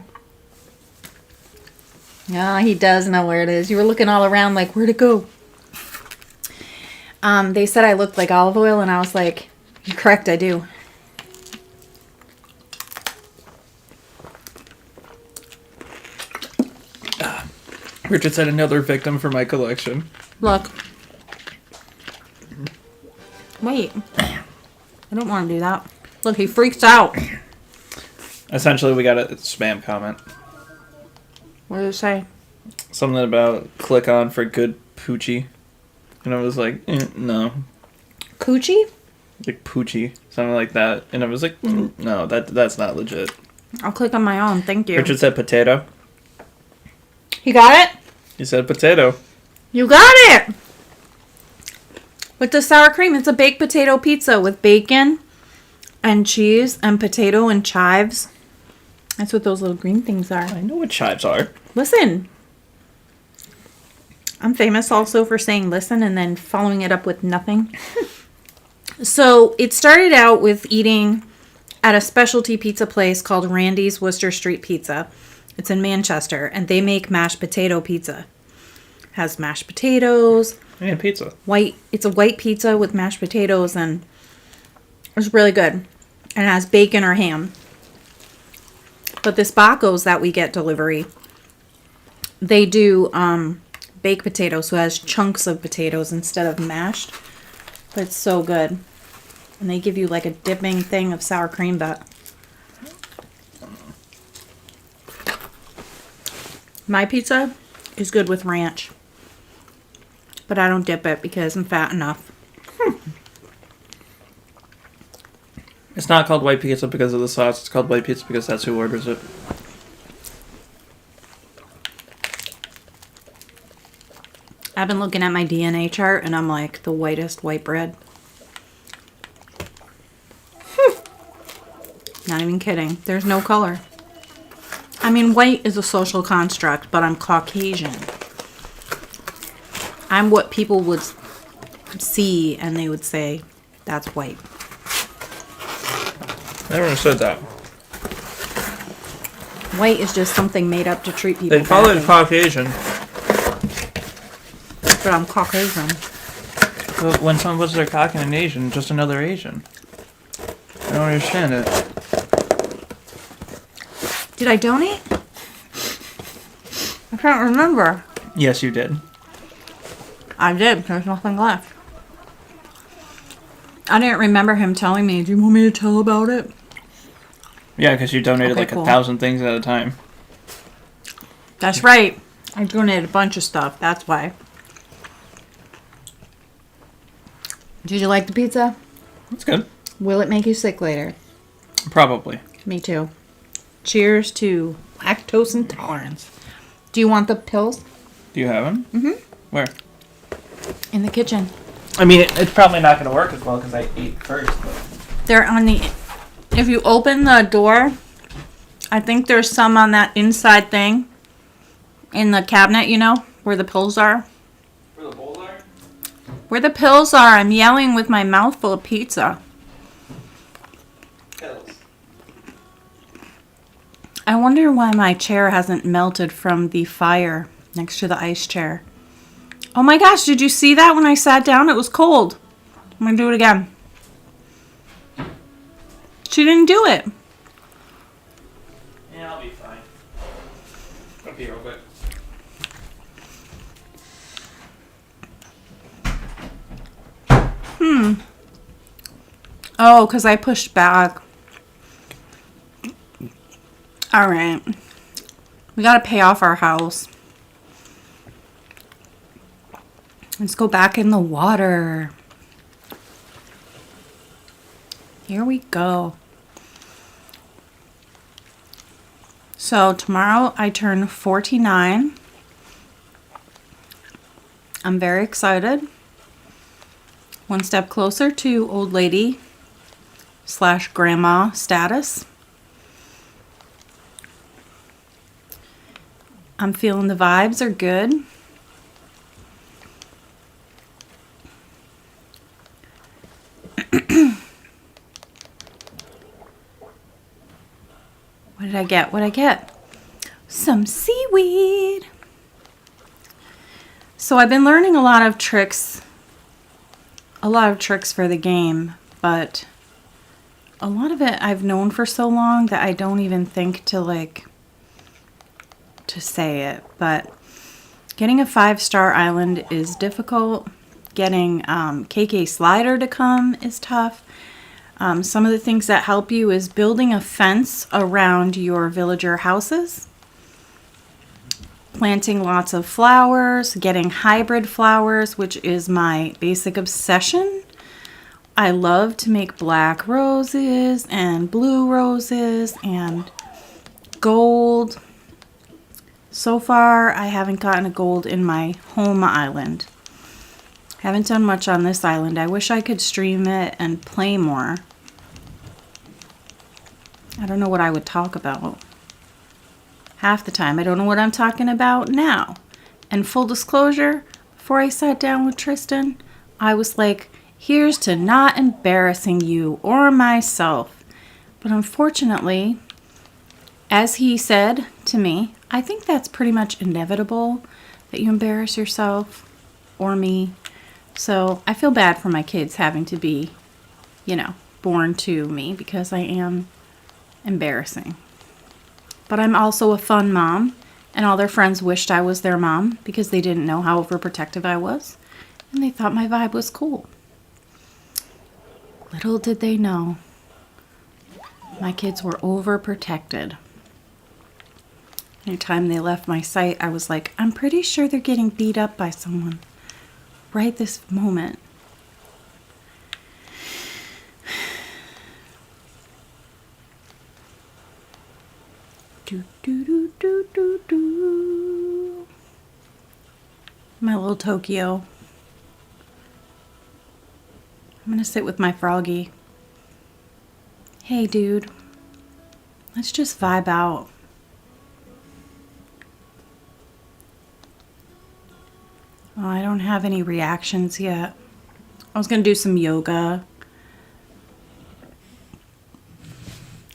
Yeah, he does know where it is. You were looking all around like, where'd it go? They said I looked like olive oil, and I was like, you're correct, I do. Richard said another victim for my collection. Look. Wait. I don't want to do that. Look, he freaks out. Essentially, we got a spam comment. What did it say? Something about click on for good poochie. And I was like, no. Coochie? Like poochie. Something like that. And I was like, no, that's not legit. I'll click on my own. Thank you. Richard said potato. You got it? He said potato. You got it! With the sour cream. It's a baked potato pizza with bacon and cheese and potato and chives. That's what those little green things are. I know what chives are. Listen. I'm famous also for saying listen and then following it up with nothing. So it started out with eating at a specialty pizza place called Randy's Worcester Street Pizza. It's in Manchester, and they make mashed potato pizza. Has mashed potatoes. And pizza. It's a white pizza with mashed potatoes, and it's really good. And it has bacon or ham. But this Bacco's that we get delivery, they do baked potatoes, so it has chunks of potatoes instead of mashed. But it's so good. And they give you like a dipping thing of sour cream, but my pizza is good with ranch. But I don't dip it because I'm fat enough. It's not called white pizza because of the sauce. It's called white pizza because that's who orders it. I've been looking at my DNA chart and I'm like the whitest white bread. Not even kidding. There's no color. I mean, white is a social construct, but I'm Caucasian. I'm what people would see and they would say, that's white. Never said that. White is just something made up to treat people They call it badly. Caucasian. But I'm Caucasian. But when someone puts their cock in an Asian, just another Asian. I don't understand it. Did I donate? I can't remember. Yes, you did. I did. There's nothing left. I didn't remember him telling me, do you want me to tell about it? Yeah, because you donated Okay, like cool. 1,000 things at a time. That's right. I donated a bunch of stuff. That's why. Did you like the pizza? It's good. Will it make you sick later? Probably. Me too. Cheers to lactose intolerance. Do you want the pills? Do you have them? Mm-hmm. Where? In the kitchen. I mean, it's probably not going to work as well because I ate first. But... They're on the... If you open the door, I think there's some on that inside thing in the cabinet, you know, where the pills are. Where the bowls are? Where the pills are, I'm yelling with my mouth full of pizza. Pills. I wonder why my chair hasn't melted from the fire next to the ice chair. Oh my gosh, did you see that when I sat down? It was cold. I'm going to do it again. She didn't do it. Yeah, I'll be fine. I'll be real quick. Oh, because I pushed back. All right. We got to pay off our house. Let's go back in the water. Here we go. So tomorrow I turn 49. I'm very excited. One step closer to old lady / grandma status. I'm feeling the vibes are good. What did I get? What did I get? Some seaweed. So I've been learning a lot of tricks for the game, but a lot of it I've known for so long that I don't even think to say it. But getting a 5-star island is difficult. Getting KK Slider to come is tough. Some of the things that help you is building a fence around your villager houses, planting lots of flowers, getting hybrid flowers, which is my basic obsession. I love to make black roses and blue roses and gold. So far, I haven't gotten a gold in my home island. Haven't done much on this island. I wish I could stream it and play more. I don't know what I would talk about. Half the time, I don't know what I'm talking about now. And full disclosure, before I sat down with Tristan, I was like, here's to not embarrassing you or myself. But unfortunately, as he said to me, I think that's pretty much inevitable that you embarrass yourself or me. So I feel bad for my kids having to be, born to me because I am embarrassing. But I'm also a fun mom, and all their friends wished I was their mom because they didn't know how overprotective I was, and they thought my vibe was cool. Little did they know, my kids were overprotected. Anytime they left my sight, I was like, I'm pretty sure they're getting beat up by someone right this moment. Do, do, do, do, do, do. My little Tokyo. I'm gonna sit with my froggy. Hey, dude. Let's just vibe out. Oh, I don't have any reactions yet. I was gonna do some yoga.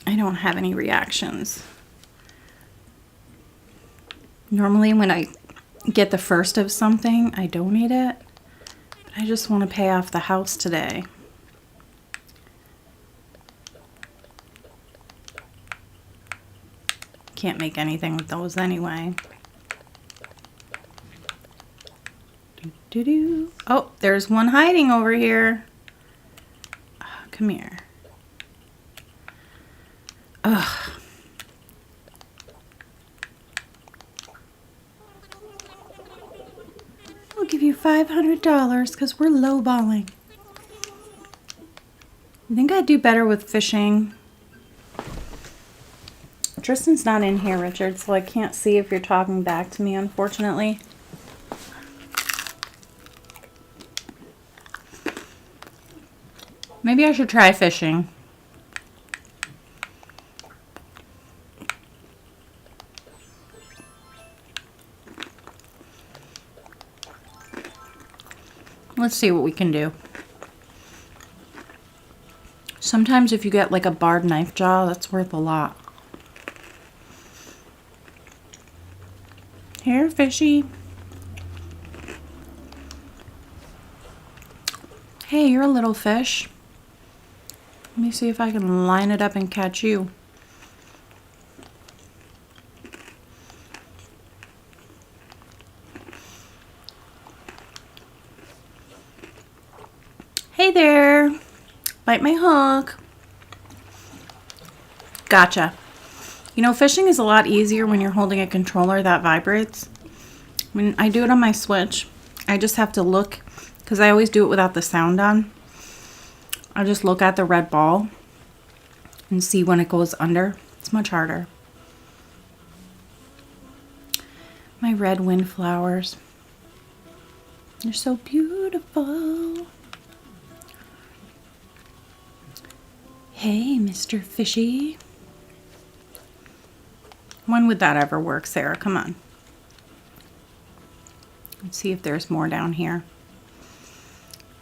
I don't have any reactions. Normally when I get the first of something, I donate it. But I just want to pay off the house today. Can't make anything with those anyway. Doo-doo-doo. Oh, there's one hiding over here. Oh, come here. Ugh. We'll give you $500 because we're lowballing. I think I'd do better with fishing. Tristan's not in here, Richard, so I can't see if you're talking back to me, unfortunately. Maybe I should try fishing. Let's see what we can do. Sometimes if you get like a barred knife jaw, that's worth a lot. Here, fishy. Hey, you're a little fish. Let me see if I can line it up and catch you. Hey there. Bite my hook. Gotcha. You know, fishing is a lot easier when you're holding a controller that vibrates. When I do it on my Switch, I just have to look, because I always do it without the sound on. I just look at the red ball and see when it goes under. It's much harder. My red windflowers. They're so beautiful. Hey, Mr. Fishy. When would that ever work, Sarah? Come on. Let's see if there's more down here.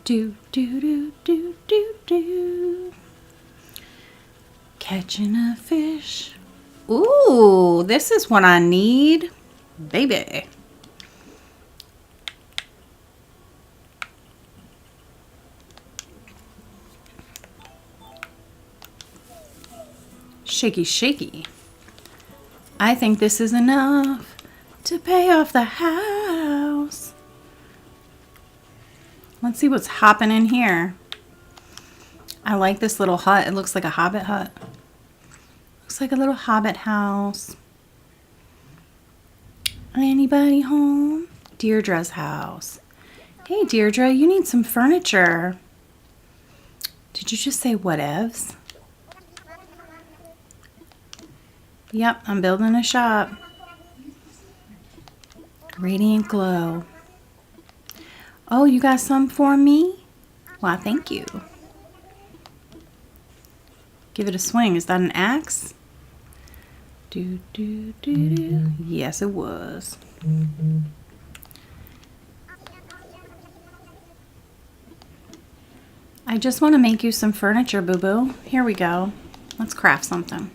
Do, do, do, do, do, do. Catching a fish. Ooh, this is what I need. Baby. Shaky, shaky. I think this is enough to pay off the house. Let's see what's hopping in here. I like this little hut. It looks like a hobbit hut. Looks like a little hobbit house. Anybody home? Deirdre's house. Hey, Deirdre, you need some furniture. Did you just say whatevs? Yep, I'm building a shop. Radiant glow. Oh, you got some for me? Why, thank you. Give it a swing. Is that an axe? Do, do, do, do. Yes, it was. I just want to make you some furniture, boo-boo. Here we go. Let's craft something.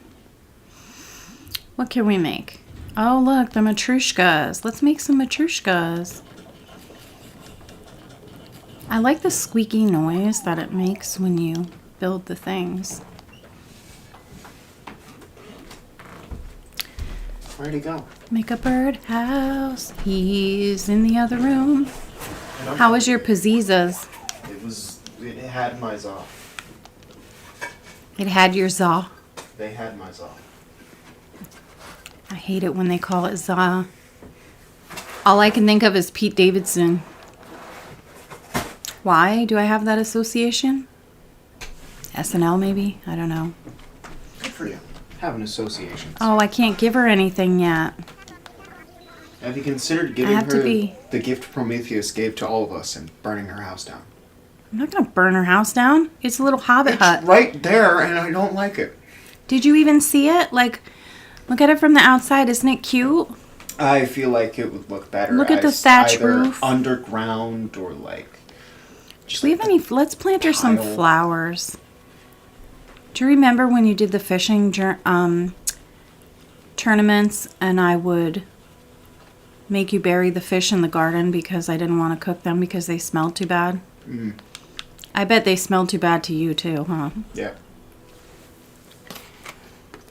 What can we make? Oh, look, the matryoshkas. Let's make some matryoshkas. I like the squeaky noise that it makes when you build the things. Where'd he go? Make a birdhouse. He's in the other room. How was your pazizas? It had my zaw. It had your za. They had my zaw. I hate it when they call it za. All I can think of is Pete Davidson. Why do I have that association? SNL maybe? I don't know. Good for you. Having associations. Oh, I can't give her anything yet. Have you considered giving have to her be. the gift Prometheus gave to all of us and burning her house down? I'm not going to burn her house down. It's a little hobbit hut. It's right there, and I don't like it. Did you even see it? Like, look at it from the outside. Isn't it cute? I feel like it would look better. Look at the as thatch either roof. Underground or like. Do we have any? Let's plant her some Tile. flowers. Do you remember when you did the fishing tournaments and I would make you bury the fish in the garden because I didn't want to cook them because they smelled too bad? Mm. I bet they smelled too bad to you too, huh? Yeah.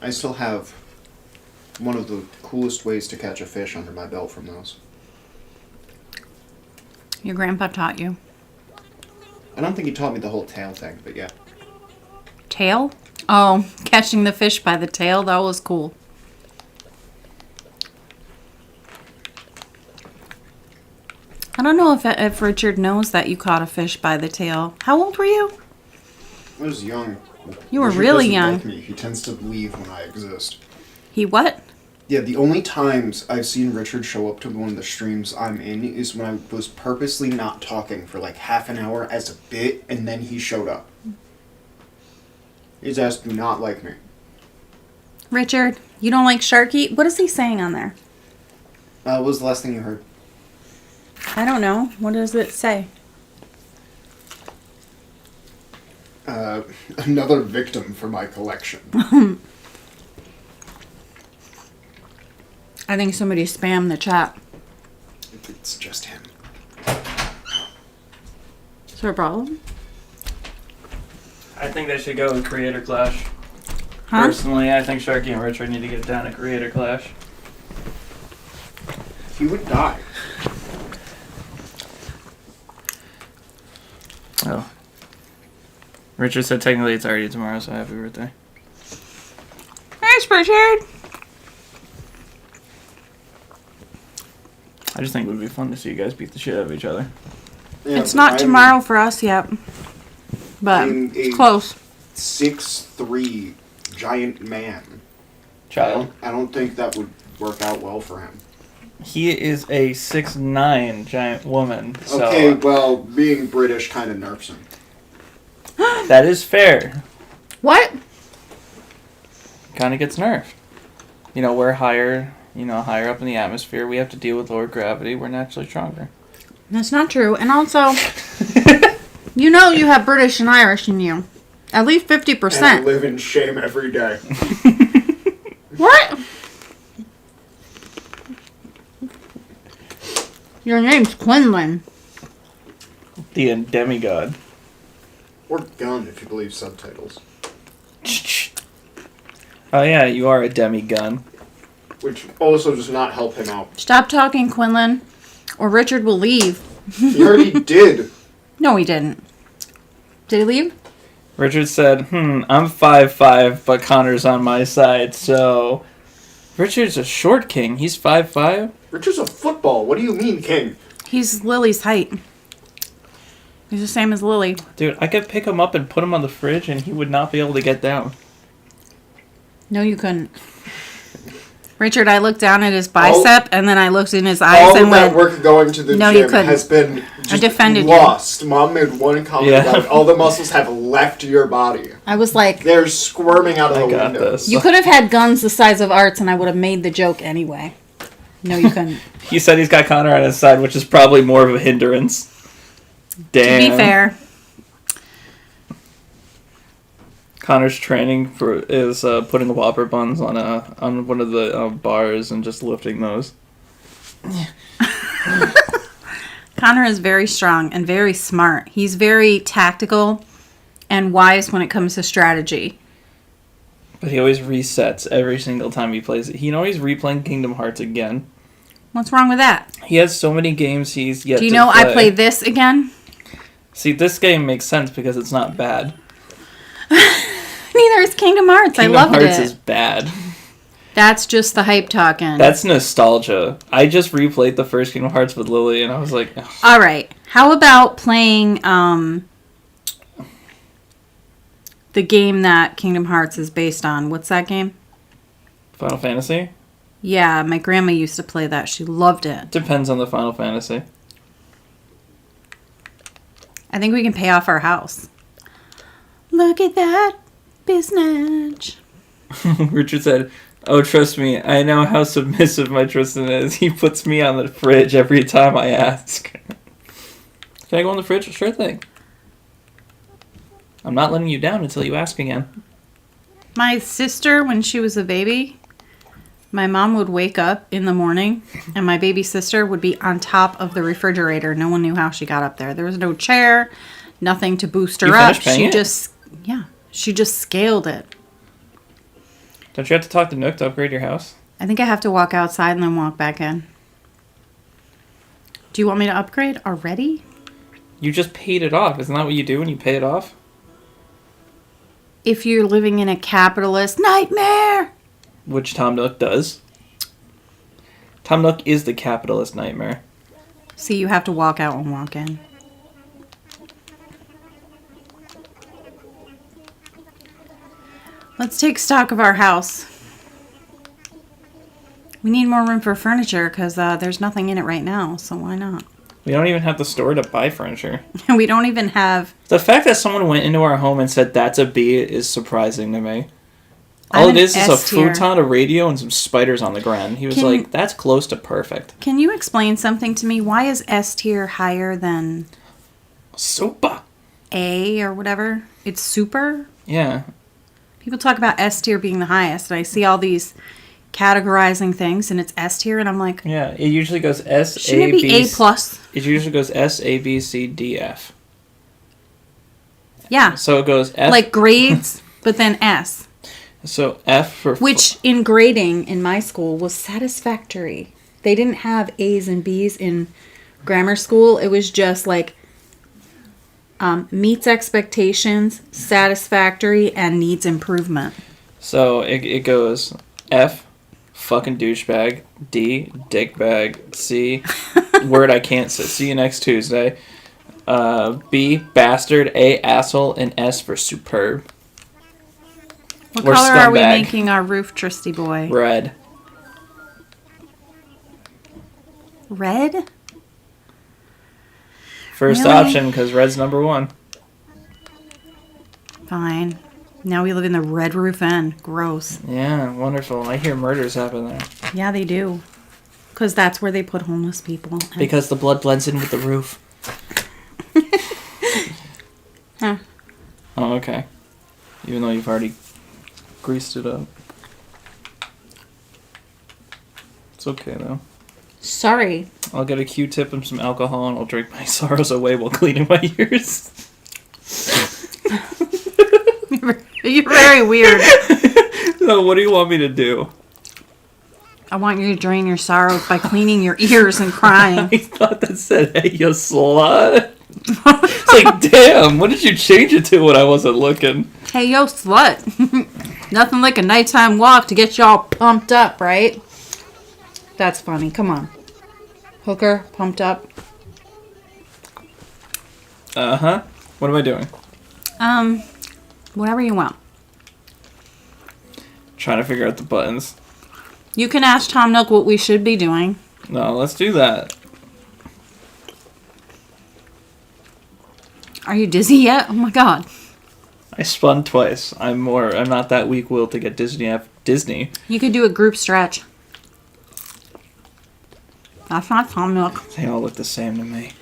I still have one of the coolest ways to catch a fish under my belt from those. Your grandpa taught you. I don't think he taught me the whole tail thing, but yeah. Tail? Oh, catching the fish by the tail. That was cool. I don't know if Richard knows that you caught a fish by the tail. How old were you? I was young. You were Richard really doesn't young. Like me. He tends to leave when I exist. He what? Yeah, the only times I've seen Richard show up to one of the streams I'm in is when I was purposely not talking for like half an hour as a bit, and then he showed up. His ass do not like me. Richard, you don't like Sharky? What is he saying on there? What was the last thing you heard? I don't know. What does it say? Another victim for my collection. I think somebody spammed the chat. It's just him. Is there a problem? I think they should go with Creator Clash. Huh? Personally, I think Sharky and Richard need to get down to Creator Clash. He would die. Oh. Richard said technically it's already tomorrow, so happy birthday. Thanks, Richard. I just think it would be fun to see you guys beat the shit out of each other. Yeah, It's not tomorrow for us yet. But I'm it's a- close. 6'3" giant man. Child. I don't think that would work out well for him. He is a 6'9" giant woman, so Okay, well, being British kind of nerfs him. that is fair. What? Kind of gets nerfed. You know, we're higher up in the atmosphere. We have to deal with lower gravity. We're naturally stronger. That's not true. And also, you know you have British and Irish in you. At least And I 50%. live in shame every day. What? Your name's Quinlan. The demigod. Or gun, if you believe subtitles. Oh yeah, you are a demi-gun. Which also does not help him out. Stop talking, Quinlan, or Richard will leave. He already did. No, he didn't. Did he leave? Richard said, I'm 5'5", but Connor's on my side, so... Richard's a short king. He's 5'5". Richard's a football. What do you mean, King? He's Lily's height. He's the same as Lily. Dude, I could pick him up and put him on the fridge, and he would not be able to get down. No, you couldn't. Richard, I looked down at his bicep, and then I looked in his eyes All and of that went, work going to the "No, you gym couldn't." has been just defended you. lost. Mom made one comment Yeah. about all the muscles have left your body. I was like, They're squirming out of I the got window. this. you could have had guns the size of Art's, and I would have made the joke anyway. No, you couldn't. He said he's got Connor on his side, which is probably more of a hindrance. Damn. To be fair, Connor's training is putting Whopper buns on one of the bars and just lifting those. Connor is very strong and very smart. He's very tactical and wise when it comes to strategy. But he always resets every single time he plays it. He's always replaying Kingdom Hearts again. What's wrong with that? He has so many games he's yet to Do you know play. I play this again? See, this game makes sense because it's not bad. Neither is Kingdom Hearts. Kingdom I loved Hearts it. is bad. That's just the hype talking. That's nostalgia. I just replayed the first Kingdom Hearts with Lily, and I was like, ugh. All right. How about playing the game that Kingdom Hearts is based on? What's that game? Final Fantasy? Yeah, my grandma used to play that. She loved it. Depends on the Final Fantasy. I think we can pay off our house. Look at that business. Richard said, "Oh, trust me, I know how submissive my Tristan is. He puts me on the fridge every time I ask." Can I go on the fridge? Sure thing. I'm not letting you down until you ask again. My sister, when she was a baby, my mom would wake up in the morning and my baby sister would be on top of the refrigerator. No one knew how she got up there. There was no chair, nothing to boost her You up. finished paying it? She just scaled it. Don't you have to talk to Nook to upgrade your house? I think I have to walk outside and then walk back in. Do you want me to upgrade already? You just paid it off. Isn't that what you do when you pay it off? If you're living in a capitalist nightmare. Which Tom Nook does. Tom Nook is the capitalist nightmare. See, you have to walk out and walk in. Let's take stock of our house. We need more room for furniture because there's nothing in it right now, so why not? We don't even have the store to buy furniture. And we don't even have... The fact that someone went into our home and said that's a B is surprising to me. I'm All an it is a S tier. futon, a radio, and some spiders on the ground. He was Can- like, that's close to perfect. Can you explain something to me? Why is S tier higher than Super. A or whatever? It's super? Yeah. People talk about S tier being the highest, and I see all these categorizing things, and it's S tier, and I'm like, Yeah. It usually goes S, shouldn't A, it be B, A plus? It usually goes S, A, B, C, D, F. Yeah, So it goes F. like grades, but then S. So F for... Which in grading in my school was satisfactory. They didn't have A's and B's in grammar school. It was just like meets expectations, satisfactory, and needs improvement. So it goes F, fucking douchebag. D, dickbag. C, word I can't say. See you next Tuesday. B, bastard. A, asshole. And S for superb. What Or color are we scumbag. making our roof, Tristy boy? Red. Red? First Really? option, because red's number one. Fine. Now we live in the Red Roof Inn. Gross. Yeah, wonderful. I hear murders happen there. Yeah, they do. Because that's where they put homeless people. Because the blood blends in with the roof. Huh. Oh, okay. Even though you've already greased it up. It's okay, though. Sorry. I'll get a Q-tip and some alcohol, and I'll drink my sorrows away while cleaning my ears. You're very weird. So what do you want me to do? I want you to drain your sorrows by cleaning your ears and crying. I thought that said, hey, you slut. It's like, damn, what did you change it to when I wasn't looking? Hey, yo, slut. Nothing like a nighttime walk to get you all pumped up, right? That's funny. Come on. Hooker, pumped up. Uh-huh. What am I doing? Whatever you want. Trying to figure out the buttons. You can ask Tom Nook what we should be doing. No, let's do that. Are you dizzy yet? Oh my god. I spun twice. I'm not that weak-willed to get Disney. You could do a group stretch. That's not Tom Nook. They all look the same to me.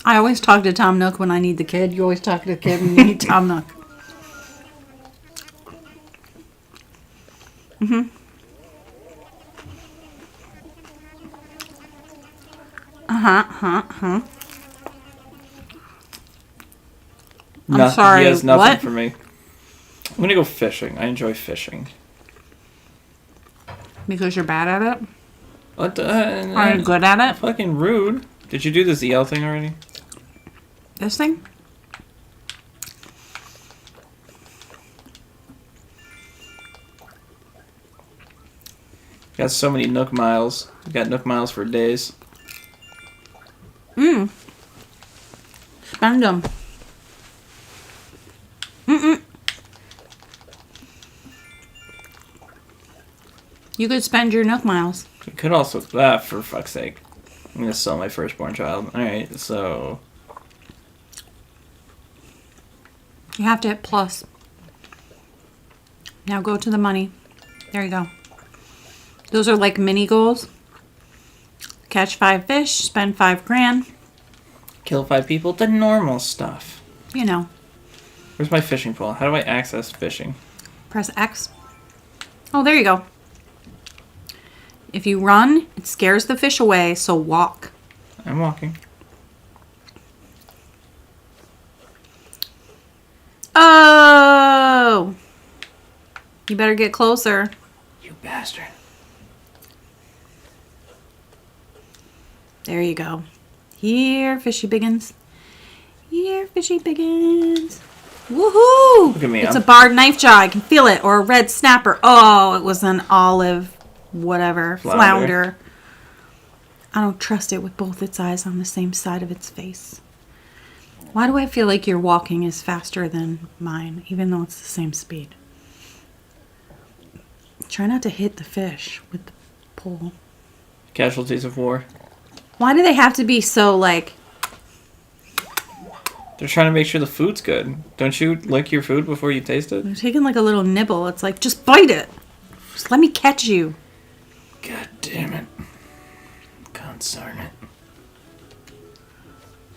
I always talk to Tom Nook when I need the kid. You always talk to the kid when you need Tom Nook. I'm sorry, He has nothing what? for me. I'm gonna go fishing. I enjoy fishing. Because you're bad at it? What? Are you good at it? Fucking rude. Did you do the ZL thing already? This thing? Got so many Nook miles. We got Nook miles for days. Spend them. You could spend your Nook miles. We could also, for fuck's sake. I'm gonna sell my firstborn child. Alright, so... You have to hit plus. Now go to the money. There you go. Those are like mini goals. Catch 5 fish, spend 5 grand. Kill 5 people, the normal stuff. You know, Where's my fishing pole? How do I access fishing? press X. Oh, there you go. If you run, it scares the fish away, so walk. I'm walking. Oh! You better get closer. You bastard. There you go. Here, fishy biggins. Here, fishy biggins. Woohoo! Look at me, It's I'm- a barred knife jaw. I can feel it. Or a red snapper. Oh, it was an olive, whatever, flounder. I don't trust it with both its eyes on the same side of its face. Why do I feel like your walking is faster than mine, even though it's the same speed? Try not to hit the fish with the pole. Casualties of war. Why do they have to be so, like... They're trying to make sure the food's good. Don't you lick your food before you taste it? They're taking like a little nibble. It's like, just bite it. Just let me catch you. God damn it. Consarn it.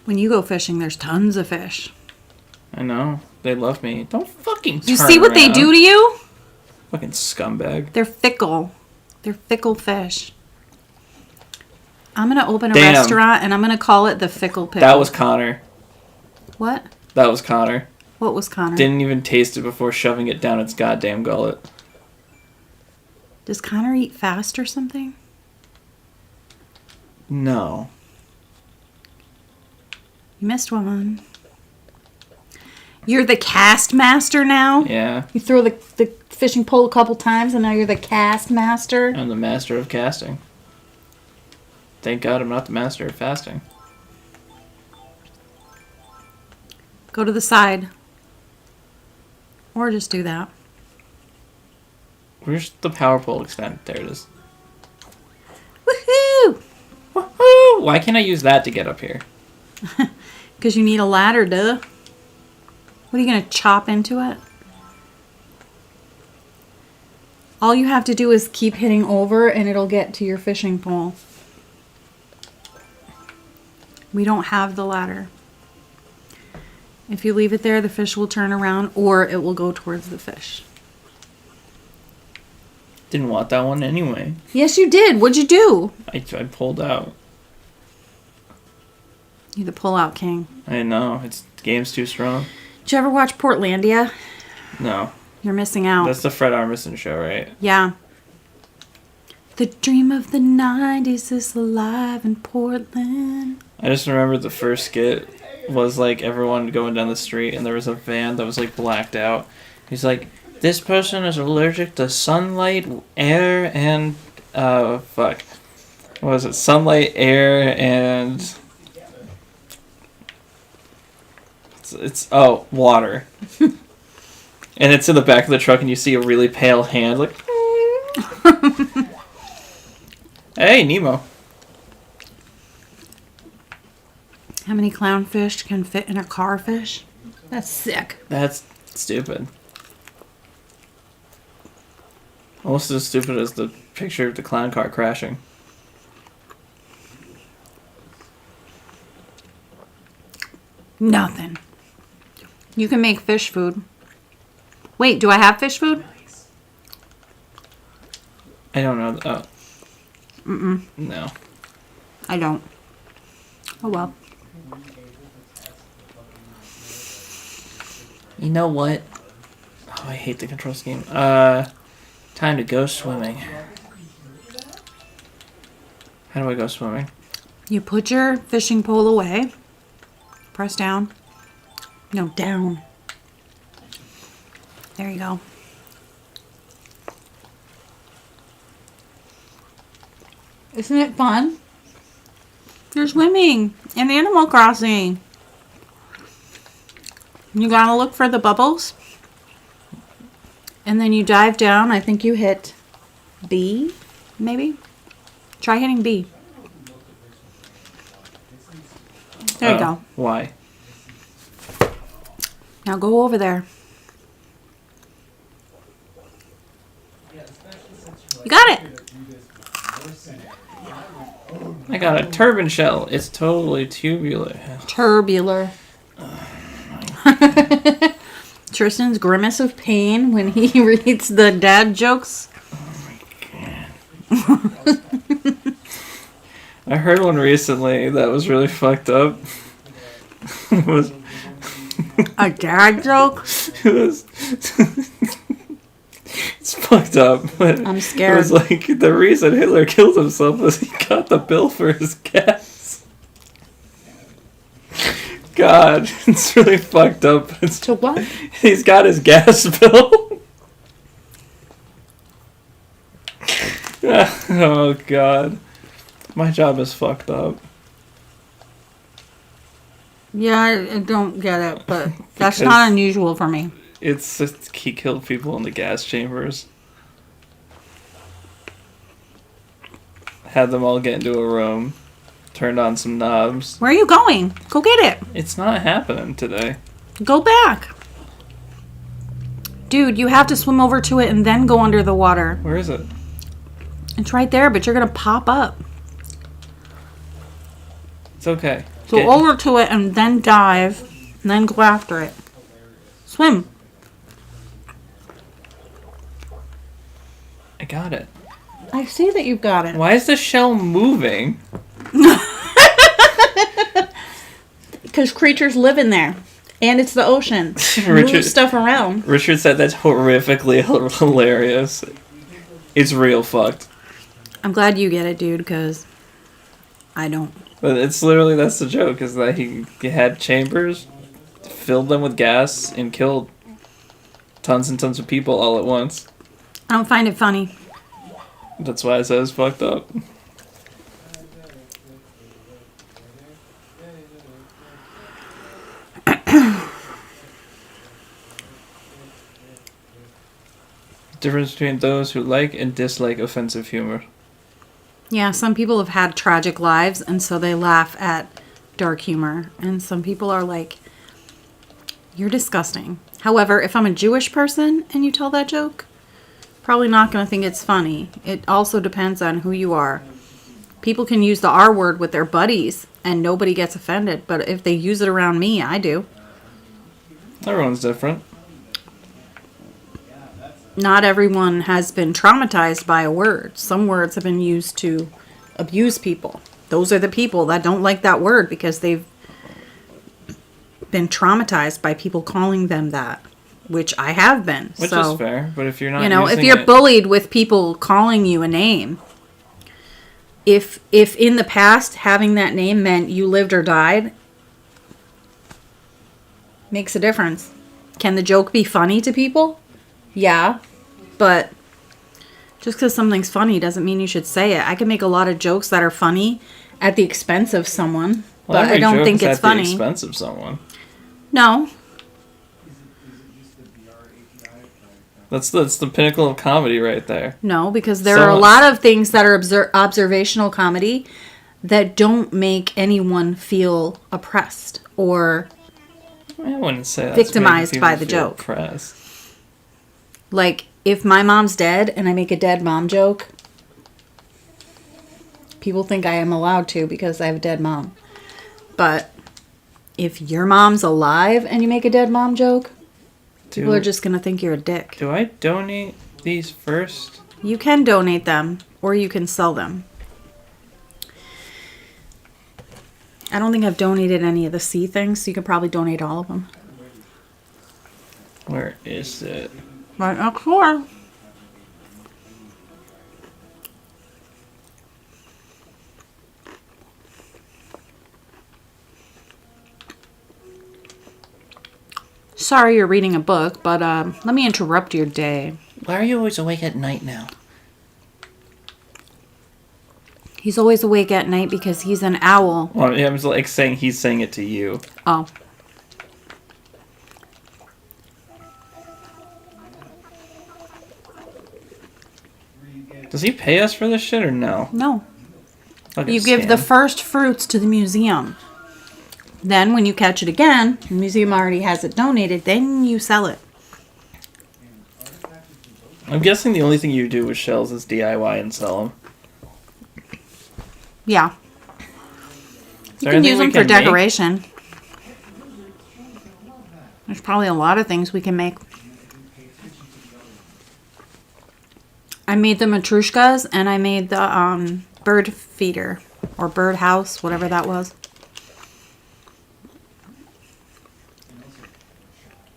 When you go fishing, there's tons of fish. I know. They love me. Don't fucking You turn see what they around. do to you? Fucking scumbag. They're fickle. They're fickle fish. I'm going to open a Damn. restaurant and I'm going to call it the Fickle Pickle. That was Connor. What? That was Connor. What was Connor? Didn't even taste it before shoving it down its goddamn gullet. Does Connor eat fast or something? No. You missed one. You're the cast master now? Yeah. You throw the fishing pole a couple times and now you're the cast master? I'm the master of casting. Thank God I'm not the master of fasting. Go to the side. Or just do that. Where's the power pole extent? There it is. Woohoo! Woohoo! Why can't I use that to get up here? Because you need a ladder, duh. What are you going to chop into it? All you have to do is keep hitting over and it'll get to your fishing pole. We don't have the ladder. If you leave it there, the fish will turn around or it will go towards the fish. Didn't want that one anyway. Yes, you did. What'd you do? I pulled out. You're the pull-out king. I know. The game's too strong. Did you ever watch Portlandia? No. You're missing out. That's the Fred Armisen show, right? Yeah. The dream of the 90s is alive in Portland. I just remember the first skit was like everyone going down the street and there was a van that was like blacked out. He's like, this person is allergic to sunlight, air, and fuck. What was it? Sunlight, air, and it's water. And it's in the back of the truck and you see a really pale hand like Hey, Nemo. How many clownfish can fit in a car fish? That's sick. That's stupid. Almost as stupid as the picture of the clown car crashing. Nothing. You can make fish food. Wait, do I have fish food? I don't know. No. I don't. Oh well. You know what? Oh, I hate the control scheme. Time to go swimming. How do I go swimming? You put your fishing pole away. Press down. No, down. There you go. Isn't it fun? You're swimming in Animal Crossing. You gotta look for the bubbles. And then you dive down. I think you hit B, maybe? Try hitting B. There you go. Why? Now go over there. You got it. I got a turban shell. It's totally tubular. Turbular. Tristan's grimace of pain when he reads the dad jokes. I heard one recently that was really fucked up. It was A dad joke? It's fucked up, but I'm it scared. was like the reason Hitler killed himself was he got the bill for his gas. God, it's really fucked up. It's, To what? he's got his gas bill. Oh God, my job is fucked up. Yeah, I don't get it, but that's Because- not unusual for me. It's just, he killed people in the gas chambers. Had them all get into a room. Turned on some knobs. Where are you going? Go get it. It's not happening today. Go back. Dude, you have to swim over to it and then go under the water. Where is it? It's right there, but you're going to pop up. It's okay. Go over to it and then dive and then go after it. Swim. I got it. I see that you've got it. Why is the shell moving? Because creatures live in there. And it's the ocean. Richard- Move stuff around. Richard said that's horrifically hilarious. It's real fucked. I'm glad you get it, dude, because I don't. But it's literally, that's the joke, is that he had chambers, filled them with gas, and killed tons and tons of people all at once. I don't find it funny. That's why I said it's fucked up. Difference between those who like and dislike offensive humor. Yeah, some people have had tragic lives, and so they laugh at dark humor. And some people are like, you're disgusting. However, if I'm a Jewish person and you tell that joke, probably not going to think it's funny. It also depends on who you are. People can use the R word with their buddies, and nobody gets offended. But if they use it around me, I do. Everyone's different. Not everyone has been traumatized by a word. Some words have been used to abuse people. Those are the people that don't like that word because they've been traumatized by people calling them that, which I have been. Which so, is fair, but if you're not if using you're it- bullied with people calling you a name, if in the past having that name meant you lived or died, makes a difference. Can the joke be funny to people? Yeah, but just because something's funny doesn't mean you should say it. I can make a lot of jokes that are funny at the expense of someone, Well, but I every don't joke think is it's at funny. the expense of someone. No, That's the pinnacle of comedy right there. no, because there are a lot of things that are observational comedy that don't make anyone feel oppressed or I wouldn't say that's Victimized making by people the feel joke. oppressed. like if my mom's dead and I make a dead mom joke, people think I am allowed to because I have a dead mom. But if your mom's alive and you make a dead mom joke, people are just going to think you're a dick. Do I donate these first? You can donate them or you can sell them. I don't think I've donated any of the C things, so you could probably donate all of them. Where is it? Right next door. Sorry you're reading a book, but let me interrupt your day. Why are you always awake at night now? He's always awake at night because he's an owl. Well, I'm just like saying he's saying it to you. Oh. Does he pay us for this shit or no? No. Fucking You give the scam. first fruits to the museum. Then when you catch it again, the museum already has it donated, then you sell it. I'm guessing the only thing you do with shells is DIY and sell them. Yeah. Is You there can anything use we them for can make? decoration. There's probably a lot of things we can make. I made the matrushkas and I made the bird feeder or bird house, whatever that was.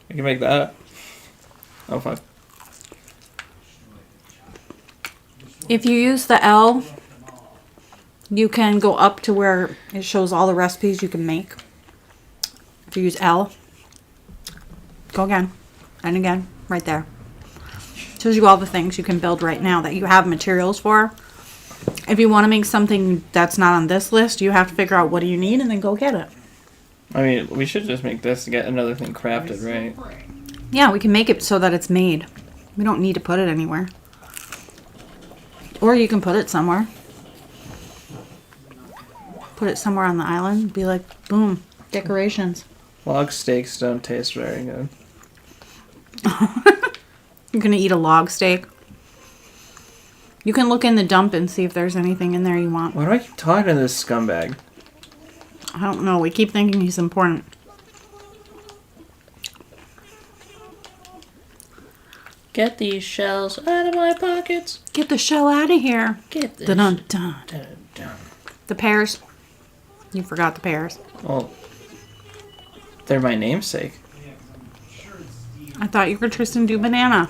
We can make that. Oh fuck. If you use the L, you can go up to where it shows all the recipes you can make. If you use L, go again and again, right there. Shows you all the things you can build right now that you have materials for. If you want to make something that's not on this list, you have to figure out what do you need and then go get it. I mean, we should just make this to get another thing crafted, right? Yeah, we can make it so that it's made. We don't need to put it anywhere. Or you can put it somewhere. Put it somewhere on the island. Be like, boom, decorations. Log steaks don't taste very good. You're gonna eat a log steak. You can look in the dump and see if there's anything in there you want. Why do I keep talking to this scumbag? I don't know. We keep thinking he's important. Get these shells out of my pockets. Get the shell out of here. Get this. Dun dun. Dun. The pears. You forgot the pears. Well, they're my namesake. I thought you were Tristan do banana.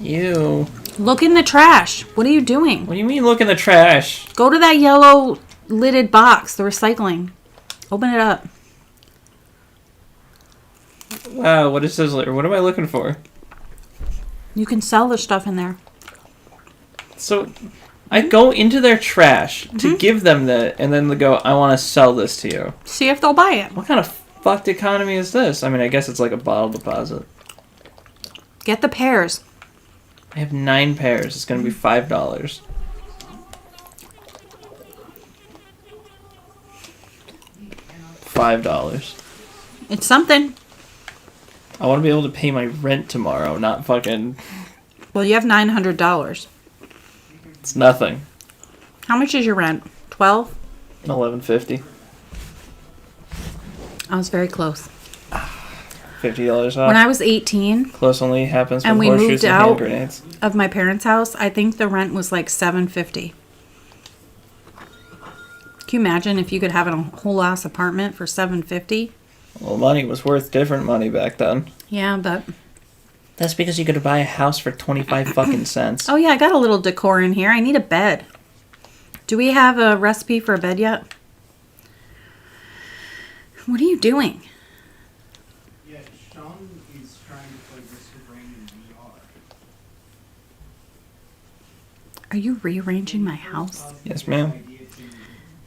You. Look in the trash. What are you doing? What do you mean look in the trash? Go to that yellow lidded box, the recycling. Open it up. Wow, what is Sizzler? What am I looking for? You can sell the stuff in there. So, I go into their trash to give them that, and then they go, I want to sell this to you. See if they'll buy it. What kind of fucked economy is this? I mean, I guess it's like a bottle deposit. Get the pears. I have 9 pairs. It's going to be $5. $5. It's something. I want to be able to pay my rent tomorrow, not fucking... Well, you have $900. It's nothing. How much is your rent? 12? $11.50. I was very close. $50 off. When I was 18 Close only happens with and we horseshoes moved and hand out grenades. of my parents' house, I think the rent was like $750. Can you imagine if you could have a whole ass apartment for $750? Well, money was worth different money back then. Yeah, but That's because you could buy a house for 25 fucking cents. oh yeah, I got a little decor in here. I need a bed. Do we have a recipe for a bed yet? What are you doing? Yeah, Sean is trying to play Risk of Rain in VR. Are you rearranging my house? Yes, ma'am.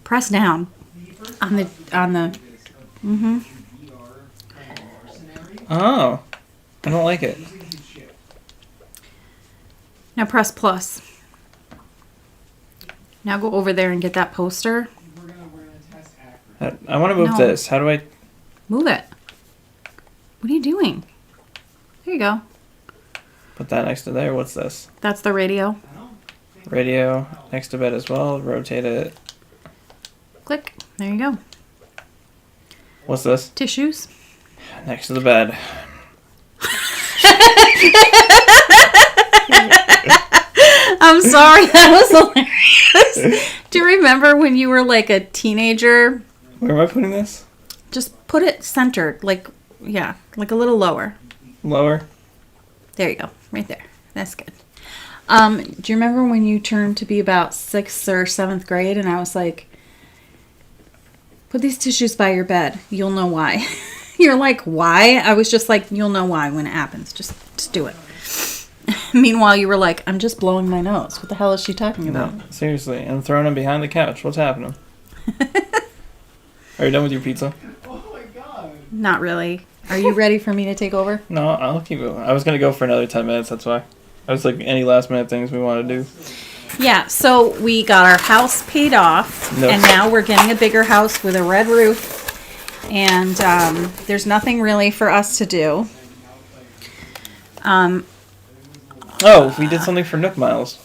Press down on the mm-hmm. Oh. I don't like it. Now press plus. Now go over there and get that poster. I want to move No. this. How do I... Move it. What are you doing? There you go. Put that next to there. What's this? That's the radio. Radio next to bed as well. Rotate it. Click. There you go. What's this? Tissues. Next to the bed. I'm sorry, that was hilarious. Do you remember when you were like a teenager? Where am I putting this? Just put it centered, like, yeah, like a little lower. Lower? There you go, right there. That's good. Do you remember when you turned to be about 6th or 7th grade and I was like, put these tissues by your bed. You'll know why. You're like, why? I was just like, you'll know why when it happens. Just do it. Meanwhile, you were like, I'm just blowing my nose. What the hell is she talking about? No, seriously. I'm throwing them behind the couch. What's happening? Are you done with your pizza? Oh my god. Not really. Are you ready for me to take over? No, I'll keep going. I was going to go for another 10 minutes. That's why. I was like, any last minute things we want to do. Yeah, so we got our house paid off, No. and now we're getting a bigger house with a red roof, and there's nothing really for us to do. Oh, we did something for Nook Miles.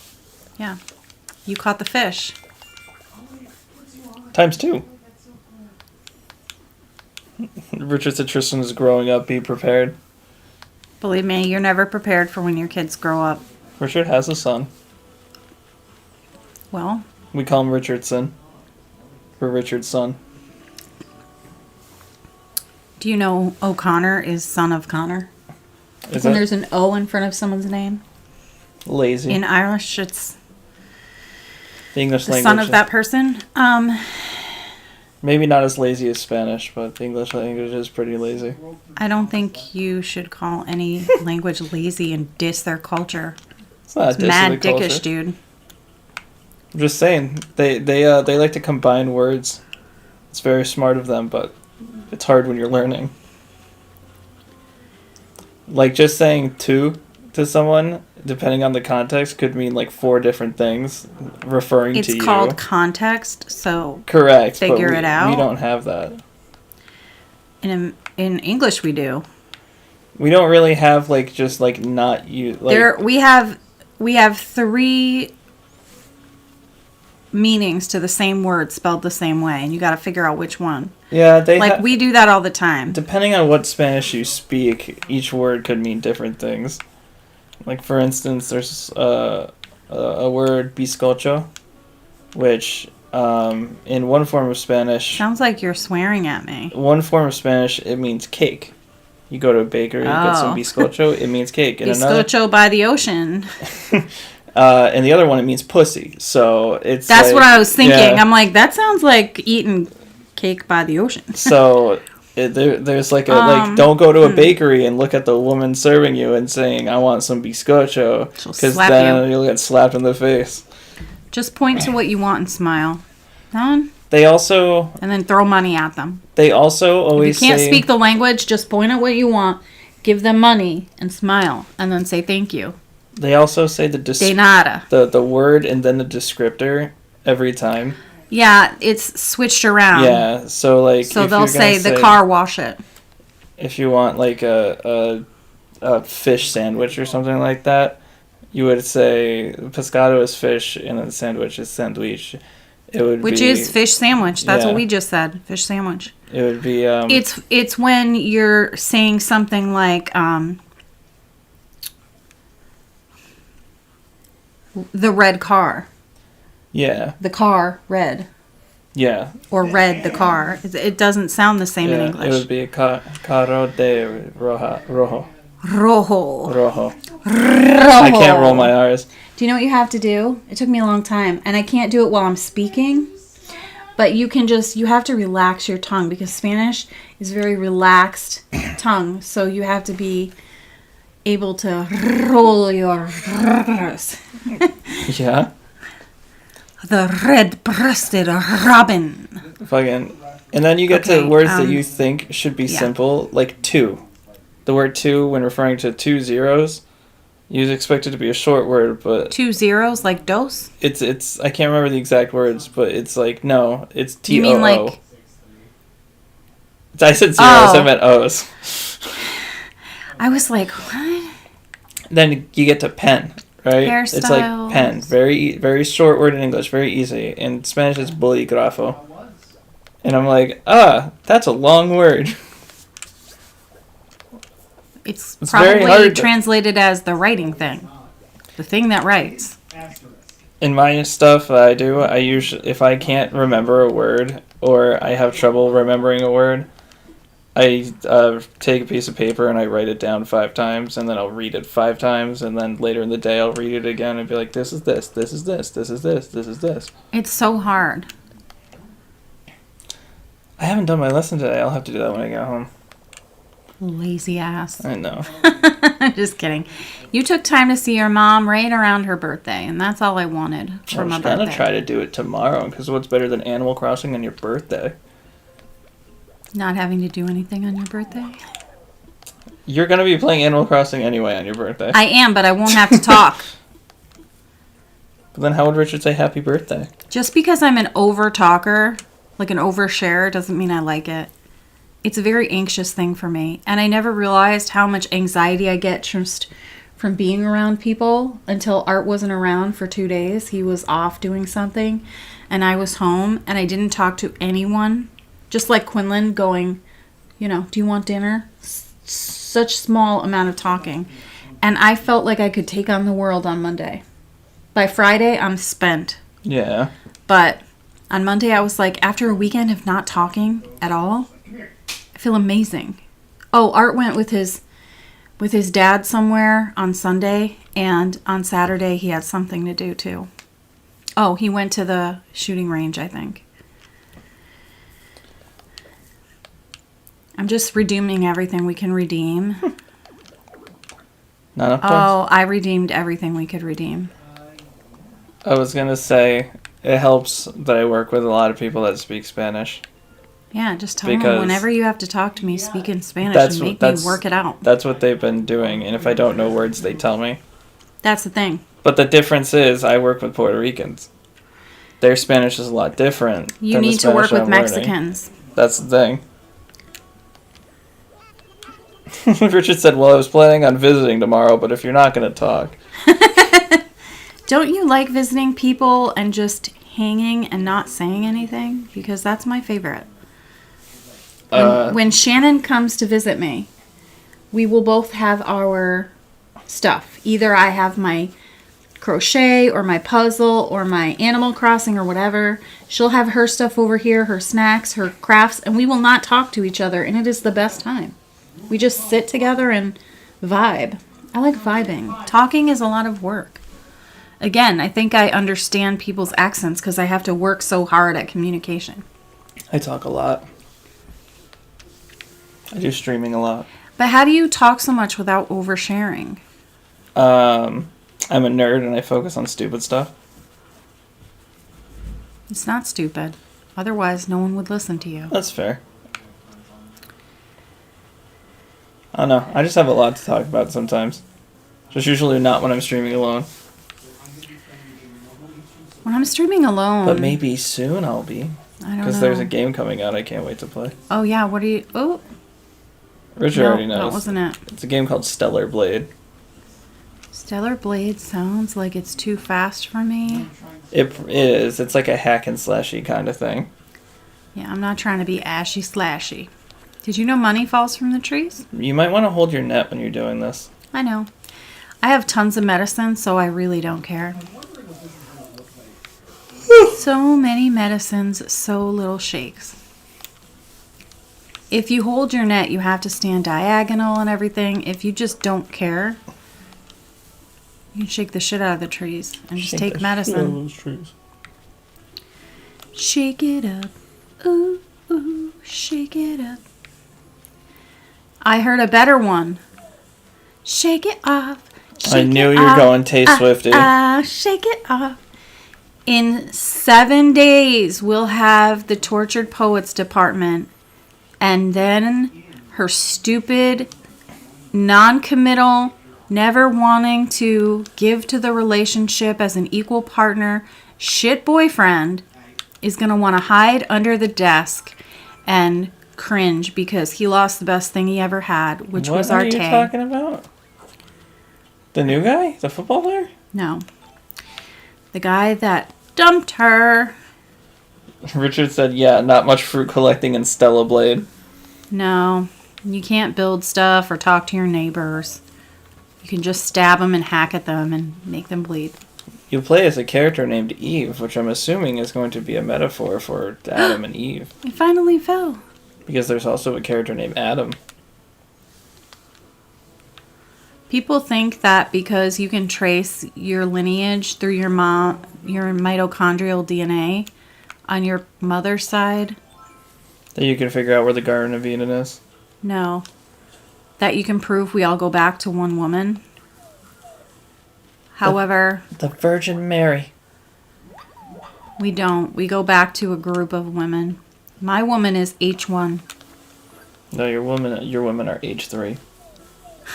Yeah, you caught the fish. Times 2. Richard said Tristan is growing up. Be prepared. Believe me, you're never prepared for when your kids grow up. Richard has a son. Well, We call him Richardson. For Richard's son. do you know O'Connor is son of Connor? Is When that there's an O in front of someone's name. lazy? In Irish, it's The English the language. son of that person. Maybe not as lazy as Spanish, but the English language is pretty lazy. I don't think you should call any language lazy and diss their culture. It's not It's a mad diss of the culture. dickish, dude. I'm just saying they like to combine words. It's very smart of them, but It's hard when you're learning. Like, just saying two to someone, depending on the context, could mean like 4 different things referring It's to you. called context, so Correct. but figure we, it out. We don't have that. in English we do. We don't really have like just like not you. Like, There we have 3 meanings to the same word spelled the same way, and you got to figure out which one. yeah, they Like we do that all the time. depending on what Spanish you speak, each word could mean different things. Like, for instance, there's a word bizcocho, which in one form of Spanish, Sounds like you're swearing at me. it means cake. You go to a bakery, you get some Oh. bizcocho, it means cake. And another, Bizcocho by the ocean. and the other one, it means pussy. So it's That's like, what I was thinking. yeah. I'm like, that sounds like eating cake by the ocean. So there's like a don't go to a bakery and look at the woman serving you and saying I want some bizcocho, She'll because slap then you'll get slapped in the face. Just point to what you want and smile. That one? They also And then throw money at them. always If you can't say, speak the language, just point at what you want, give them money, and smile, and then say thank you. They also say the De nada. the word and then the descriptor every time. Yeah, it's switched around. Yeah, so like So if they'll you're say gonna the car wash it. if you want like a fish sandwich or something like that, you would say pescado is fish and then sandwich is sandwich. It would Which be, is fish sandwich. That's yeah. what we just said. Fish sandwich. It would be It's when you're saying something like the red car. yeah. The car red. Yeah. Or red the car. It doesn't sound the same in Yeah, English. it would be a carro de rojo. Rojo. Rojo. I can't roll my R's. Do you know what you have to do? It took me a long time, and I can't do it while I'm speaking. But you have to relax your tongue, because Spanish is very relaxed tongue. So you have to be able to roll your R's. Yeah. The red-breasted robin. Fucking. And then you get Okay, to words that you think should be yeah. simple, like two. The word two, when referring to 2 zeros, you expect it to be a short word, but 2 zeros like dos? it's I can't remember the exact words, but it's like, no, it's T-O-O. You mean like... I said zeros, Oh. I meant O's. I was like, what? Then you get to pen, right? It's like Hairstyles. pen. Very short word in English, very easy. In Spanish, it's bolígrafo. And I'm like, that's a long word. It's It's very probably hard to- translated as the writing thing. The thing that writes. In my stuff that I do, I usually, if I can't remember a word or I have trouble remembering a word, I take a piece of paper and I write it down 5 times, and then I'll read it 5 times, and then later in the day I'll read it again and be like, this is this, this is this, this is this, this is this. It's so hard. I haven't done my lesson today. I'll have to do that when I get home. Lazy ass. I know. Just kidding. You took time to see your mom right around her birthday, and that's all I wanted for I'm my just gonna birthday. try to do it tomorrow, because what's better than Animal Crossing on your birthday? Not having to do anything on your birthday? You're gonna be playing Animal Crossing anyway on your birthday. I am, but I won't have to talk. But then how would Richard say happy birthday? Just because I'm an over talker, like an overshare, doesn't mean I like it. It's a very anxious thing for me. And I never realized how much anxiety I get just from being around people until Art wasn't around for 2 days. He was off doing something, and I was home, and I didn't talk to anyone. Just like Quinlan going, do you want dinner? Such small amount of talking. And I felt like I could take on the world on Monday. By Friday, I'm spent. Yeah. But on Monday, I was like, after a weekend of not talking at all, I feel amazing. Oh, Art went with his dad somewhere on Sunday, and on Saturday he had something to do too. Oh, he went to the shooting range, I think. I'm just redeeming everything we can redeem. Not up to Oh, I redeemed everything we could redeem. I was gonna say, it helps that I work with a lot of people that speak Spanish. Yeah, just tell them Because whenever you have to talk to me, speak in Spanish that's and what- make that's- me work it out. That's what they've been doing, and if I don't know words, they tell me. That's the thing. But the difference is, I work with Puerto Ricans. Their Spanish is a lot different. You than the need to work Spanish with I'm learning. Mexicans. That's the thing. Richard said, well, I was planning on visiting tomorrow, but if you're not going to talk. Don't you like visiting people and just hanging and not saying anything? Because that's my favorite. When Shannon comes to visit me, we will both have our stuff. Either I have my crochet or my puzzle or my Animal Crossing or whatever. She'll have her stuff over here, her snacks, her crafts, and we will not talk to each other, and it is the best time. We just sit together and vibe. I like vibing. Talking is a lot of work. Again, I think I understand people's accents because I have to work so hard at communication. I talk a lot. I do streaming a lot. But how do you talk so much without oversharing? I'm a nerd and I focus on stupid stuff. It's not stupid. Otherwise, no one would listen to you. That's fair. I don't know. I just have a lot to talk about sometimes. Just usually not when I'm streaming alone. When I'm streaming alone... But maybe soon I'll be. I don't know. Because there's a game coming out I can't wait to play. Oh, yeah. What are you... Oh, Richard no, already knows. that wasn't it. It's a game called Stellar Blade. Stellar Blade sounds like it's too fast for me. It is. It's like a hack and slashy kind of thing. Yeah, I'm not trying to be ashy slashy. Did you know money falls from the trees? You might want to hold your net when you're doing this. I know. I have tons of medicine, so I really don't care. So many medicines, so little shakes. If you hold your net, you have to stand diagonal and everything. If you just don't care, you can shake the shit out of the trees and just take medicine. Shake it up. Ooh, ooh, shake it up. I heard a better one. Shake it off. I knew you were going Tay-Swifty. Shake it off. In 7 days, we'll have the Tortured Poets Department. And then her stupid, non-committal, never wanting to give to the relationship as an equal partner, shit boyfriend is going to want to hide under the desk and cringe because he lost the best thing he ever had, which was What are Arte. you talking about? The new guy? The football player? No. The guy that dumped her. Richard said, yeah, not much fruit collecting in Stella Blade. No. You can't build stuff or talk to your neighbors. You can just stab them and hack at them and make them bleed. You play as a character named Eve, which I'm assuming is going to be a metaphor for Adam and Eve. It finally fell. Because there's also a character named Adam. People think that because you can trace your lineage through your mitochondrial DNA on your mother's side. That you can figure out where the Garden of Eden is. No. That you can prove we all go back to one woman. However, The Virgin Mary. we don't. We go back to a group of women. My woman is H1. No, your women are age 3.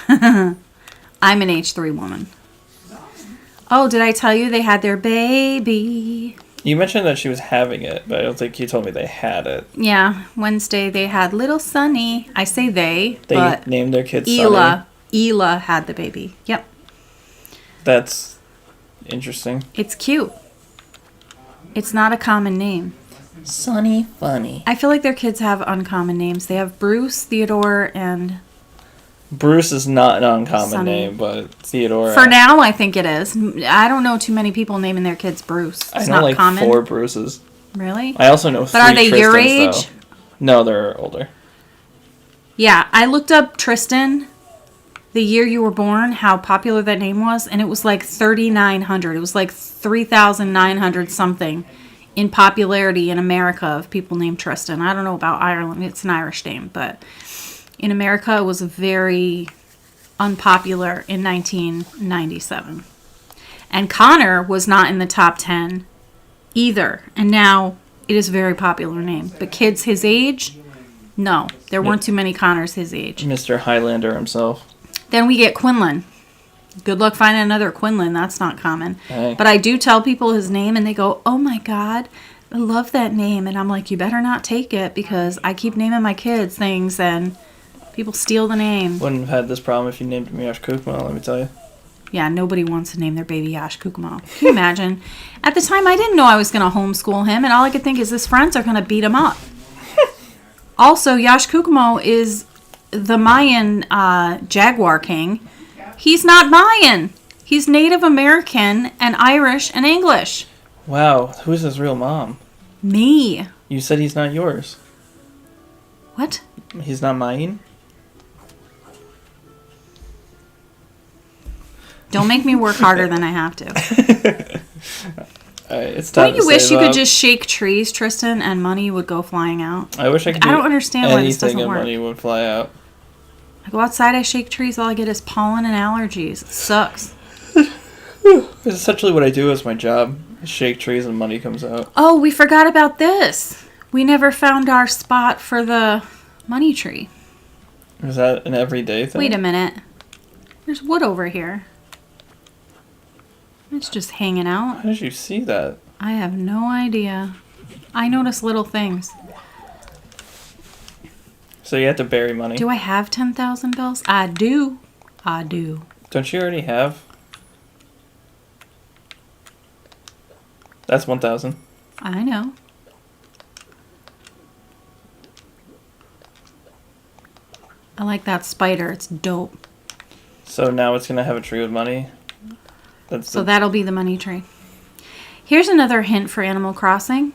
I'm an H3 woman. Oh, did I tell you they had their baby? You mentioned that she was having it, but I don't think you told me they had it. Yeah, Wednesday they had little Sunny. I say they, They but named their kid Ela. Sunny. Ela had the baby. Yep. That's interesting. It's cute. It's not a common name. Sunny Funny. I feel like their kids have uncommon names. They have Bruce, Theodore, and... Bruce is not an uncommon Sunny. name, but Theodore. For now, I think it is. I don't know too many people naming their kids Bruce. It's I know not like common. 4 Bruces. Really? I also know 3 But are they your Tristans, age? though. No, they're older. Yeah, I looked up Tristan, the year you were born, how popular that name was, and it was like 3,900. It was like 3,900 something in popularity in America of people named Tristan. I don't know about Ireland. It's an Irish name, but in America it was very unpopular in 1997. And Connor was not in the top 10 either. And now It is a very popular name. But kids his age, no. There weren't too many Connors his age. Mr. Highlander himself. Then we get Quinlan. Good luck finding another Quinlan. That's not common. Hey. But I do tell people his name, and they go, oh my God, I love that name. And I'm like, you better not take it, because I keep naming my kids things, and people steal the name. Wouldn't have had this problem if you named him Yash Kukma, let me tell you. Yeah, nobody wants to name their baby Yash Kukmo. Can you imagine? At the time, I didn't know I was going to homeschool him, and all I could think is his friends are going to beat him up. Also, Yash Kukmo is the Mayan jaguar king. He's not Mayan. He's Native American and Irish and English. Wow, who's his real mom? Me. You said he's not yours. What? He's not mine? Don't make me work harder than I have to. It's time Don't you to wish save you could up. just shake trees, Tristan, and money would go flying out? I wish I could do I don't understand why this anything doesn't and work. money would fly out. I go outside, I shake trees, all I get is pollen and allergies. It sucks. It's essentially what I do as my job. I shake trees and money comes out. Oh, we forgot about this. We never found our spot for the money tree. Is that an everyday thing? Wait a minute. There's wood over here. It's just hanging out. How did you see that? I have no idea. I notice little things. So you have to bury money. Do I have 10,000 bells? I do. I do. Don't you already have? That's 1,000. I know. I like that spider. It's dope. So now it's gonna have a tree with money. That's So that'll be the money tree. Here's another hint for Animal Crossing.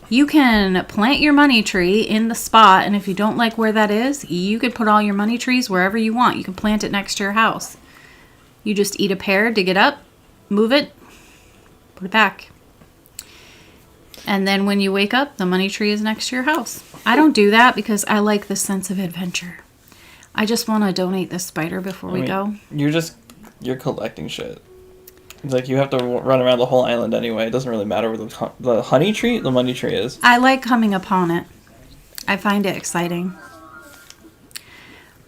You can plant your money tree in the spot, and if you don't like where that is, you could put all your money trees wherever you want. You can plant it next to your house. You just eat a pear, dig it up, move it, put it back. And then when you wake up, the money tree is next to your house. I don't do that because I like the sense of adventure. I just want to donate this spider before we go. You're collecting shit. It's like you have to run around the whole island anyway. It doesn't really matter where the honey tree, the money tree is. I like coming upon it. I find it exciting.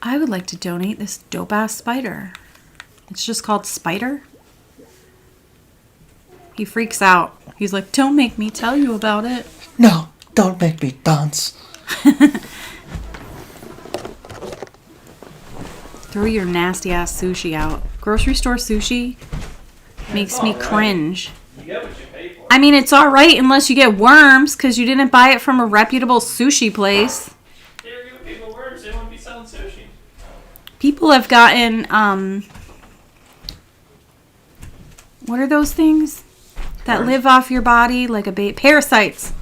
I would like to donate this dope-ass spider. It's just called Spider. He freaks out. He's like, don't make me tell you about it. No, don't make me dance. Throw your nasty-ass sushi out. Grocery store sushi makes me cringe. You get what you pay for. I mean, it's alright unless you get worms because you didn't buy it from a reputable sushi place. They were giving people worms, they wouldn't be selling sushi. People have gotten, what are those things that Worms? live off your body like a baby? Parasites.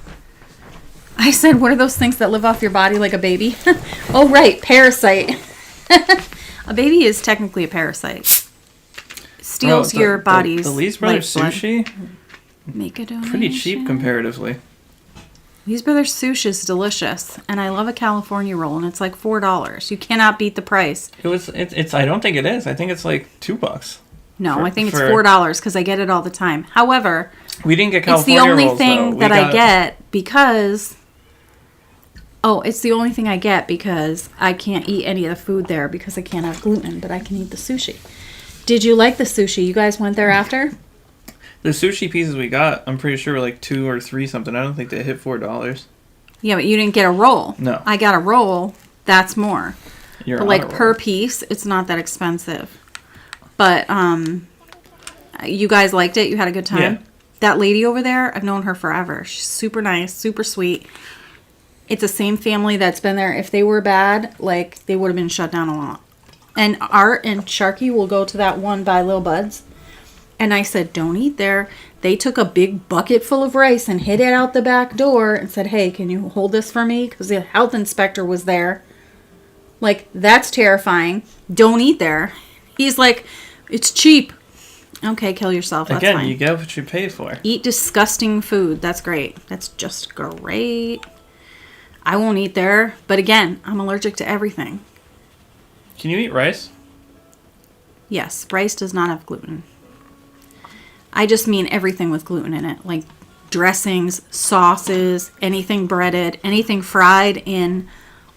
I said, what are those things that live off your body like a baby? Oh, right, parasite. A baby is technically a parasite. Steals your body's The Lee's Brothers lifeblood. sushi, Make a donation. pretty cheap comparatively. Lee's Brothers sushi is delicious, and I love a California roll, and it's like $4. You cannot beat the price. It's. I don't think it is. I think it's like $2. No, I think it's for- $4 because I get it all the time. However, We didn't get it's California the only rolls, thing though. We that I got- get because. Oh, it's the only thing I get because I can't eat any of the food there because I can't have gluten, but I can eat the sushi. Did you like the sushi? You guys went there after? The sushi pieces we got, I'm pretty sure were like 2 or 3 something. I don't think they hit $4. Yeah, but you didn't get a roll. No. I got a roll. That's more. You're But on like a roll. per piece, it's not that expensive. But you guys liked it. You had a good time. Yeah. That lady over there, I've known her forever. She's super nice, super sweet. It's the same family that's been there. If they were bad, like they would have been shut down a lot. And Art and Sharky will go to that one by Lil Bud's. And I said, don't eat there. They took a big bucket full of rice and hid it out the back door and said, hey, can you hold this for me? Because the health inspector was there. Like, that's terrifying. Don't eat there. He's like, it's cheap. Okay, kill yourself. That's Again, fine. you get what you pay for. Eat disgusting food. That's great. That's just great. I won't eat there. But again, I'm allergic to everything. Can you eat rice? Yes, rice does not have gluten. I just mean everything with gluten in it. Like dressings, sauces, anything breaded, anything fried in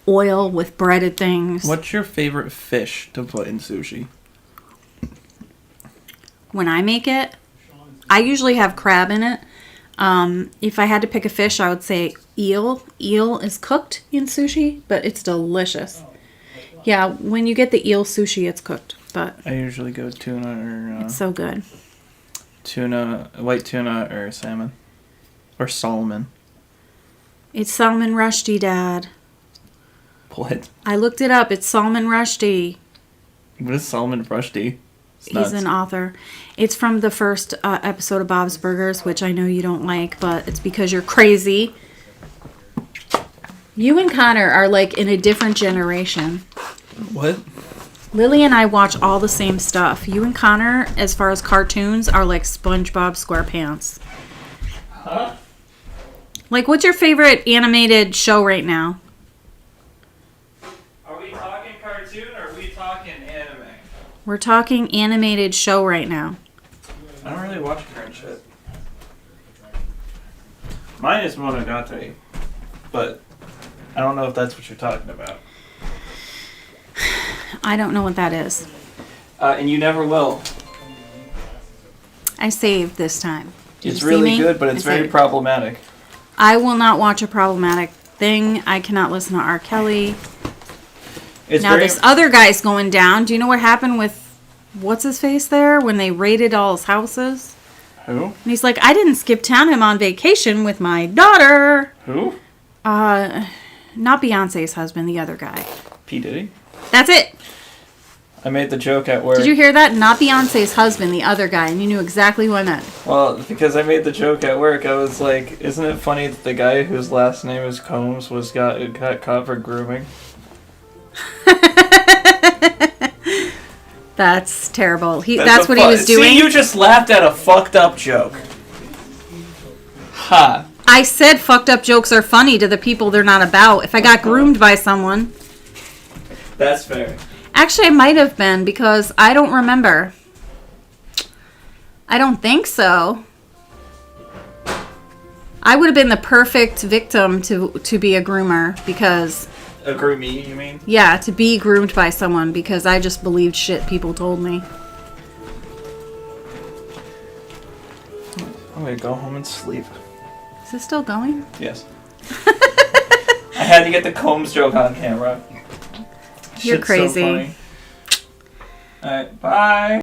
oil with breaded things. What's your favorite fish to put in sushi? When I make it, I usually have crab in it. If I had to pick a fish, I would say eel. Eel is cooked in sushi, but it's delicious. Yeah, when you get the eel sushi, it's cooked, but I usually go tuna or it's so good. white tuna or salmon. Or salmon. It's Salman Rushdie, Dad. What? I looked it up. It's Salman Rushdie. What is Salman Rushdie? It's He's nuts. an author. It's from the first episode of Bob's Burgers, which I know you don't like, but it's because you're crazy. You and Connor are like in a different generation. What? Lily and I watch all the same stuff. You and Connor, as far as cartoons, are like SpongeBob SquarePants. Huh? Like, what's your favorite animated show right now? Are we talking cartoon or are we talking anime? We're talking animated show right now. I don't really watch current shit. Mine is Monogatari, but I don't know if that's what you're talking about. I don't know what that is. And you never will. I saved this time. Did It's you see really me? good, but it's I very saved. problematic. I will not watch a problematic thing. I cannot listen to R. Kelly. It's Now this other guy's going down. Do you know what happened with what's his face there when they raided all his houses? Who? And he's like, I didn't skip town. I'm on vacation with my daughter. Who? Not Beyonce's husband, the other guy. P. Diddy? That's it. I made the joke at work. Did you hear that? Not Beyonce's husband, the other guy. And you knew exactly who I meant. Well, because I made the joke at work, I was like, isn't it funny that the guy whose last name is Combs got caught for grooming? That's terrible. That's what he a was doing. See, you just laughed at a fucked up joke. Ha. I said fucked up jokes are funny to the people they're not about. If I got groomed by someone. That's fair. Actually, I might have been because I don't remember. I don't think so. I would have been the perfect victim to be a groomer because, A groomie, you mean? yeah, to be groomed by someone because I just believed shit people told me. I'm gonna go home and sleep. Is this still going? Yes. I had to get the Combs joke on camera. You're Shit's crazy. So funny. Alright, bye.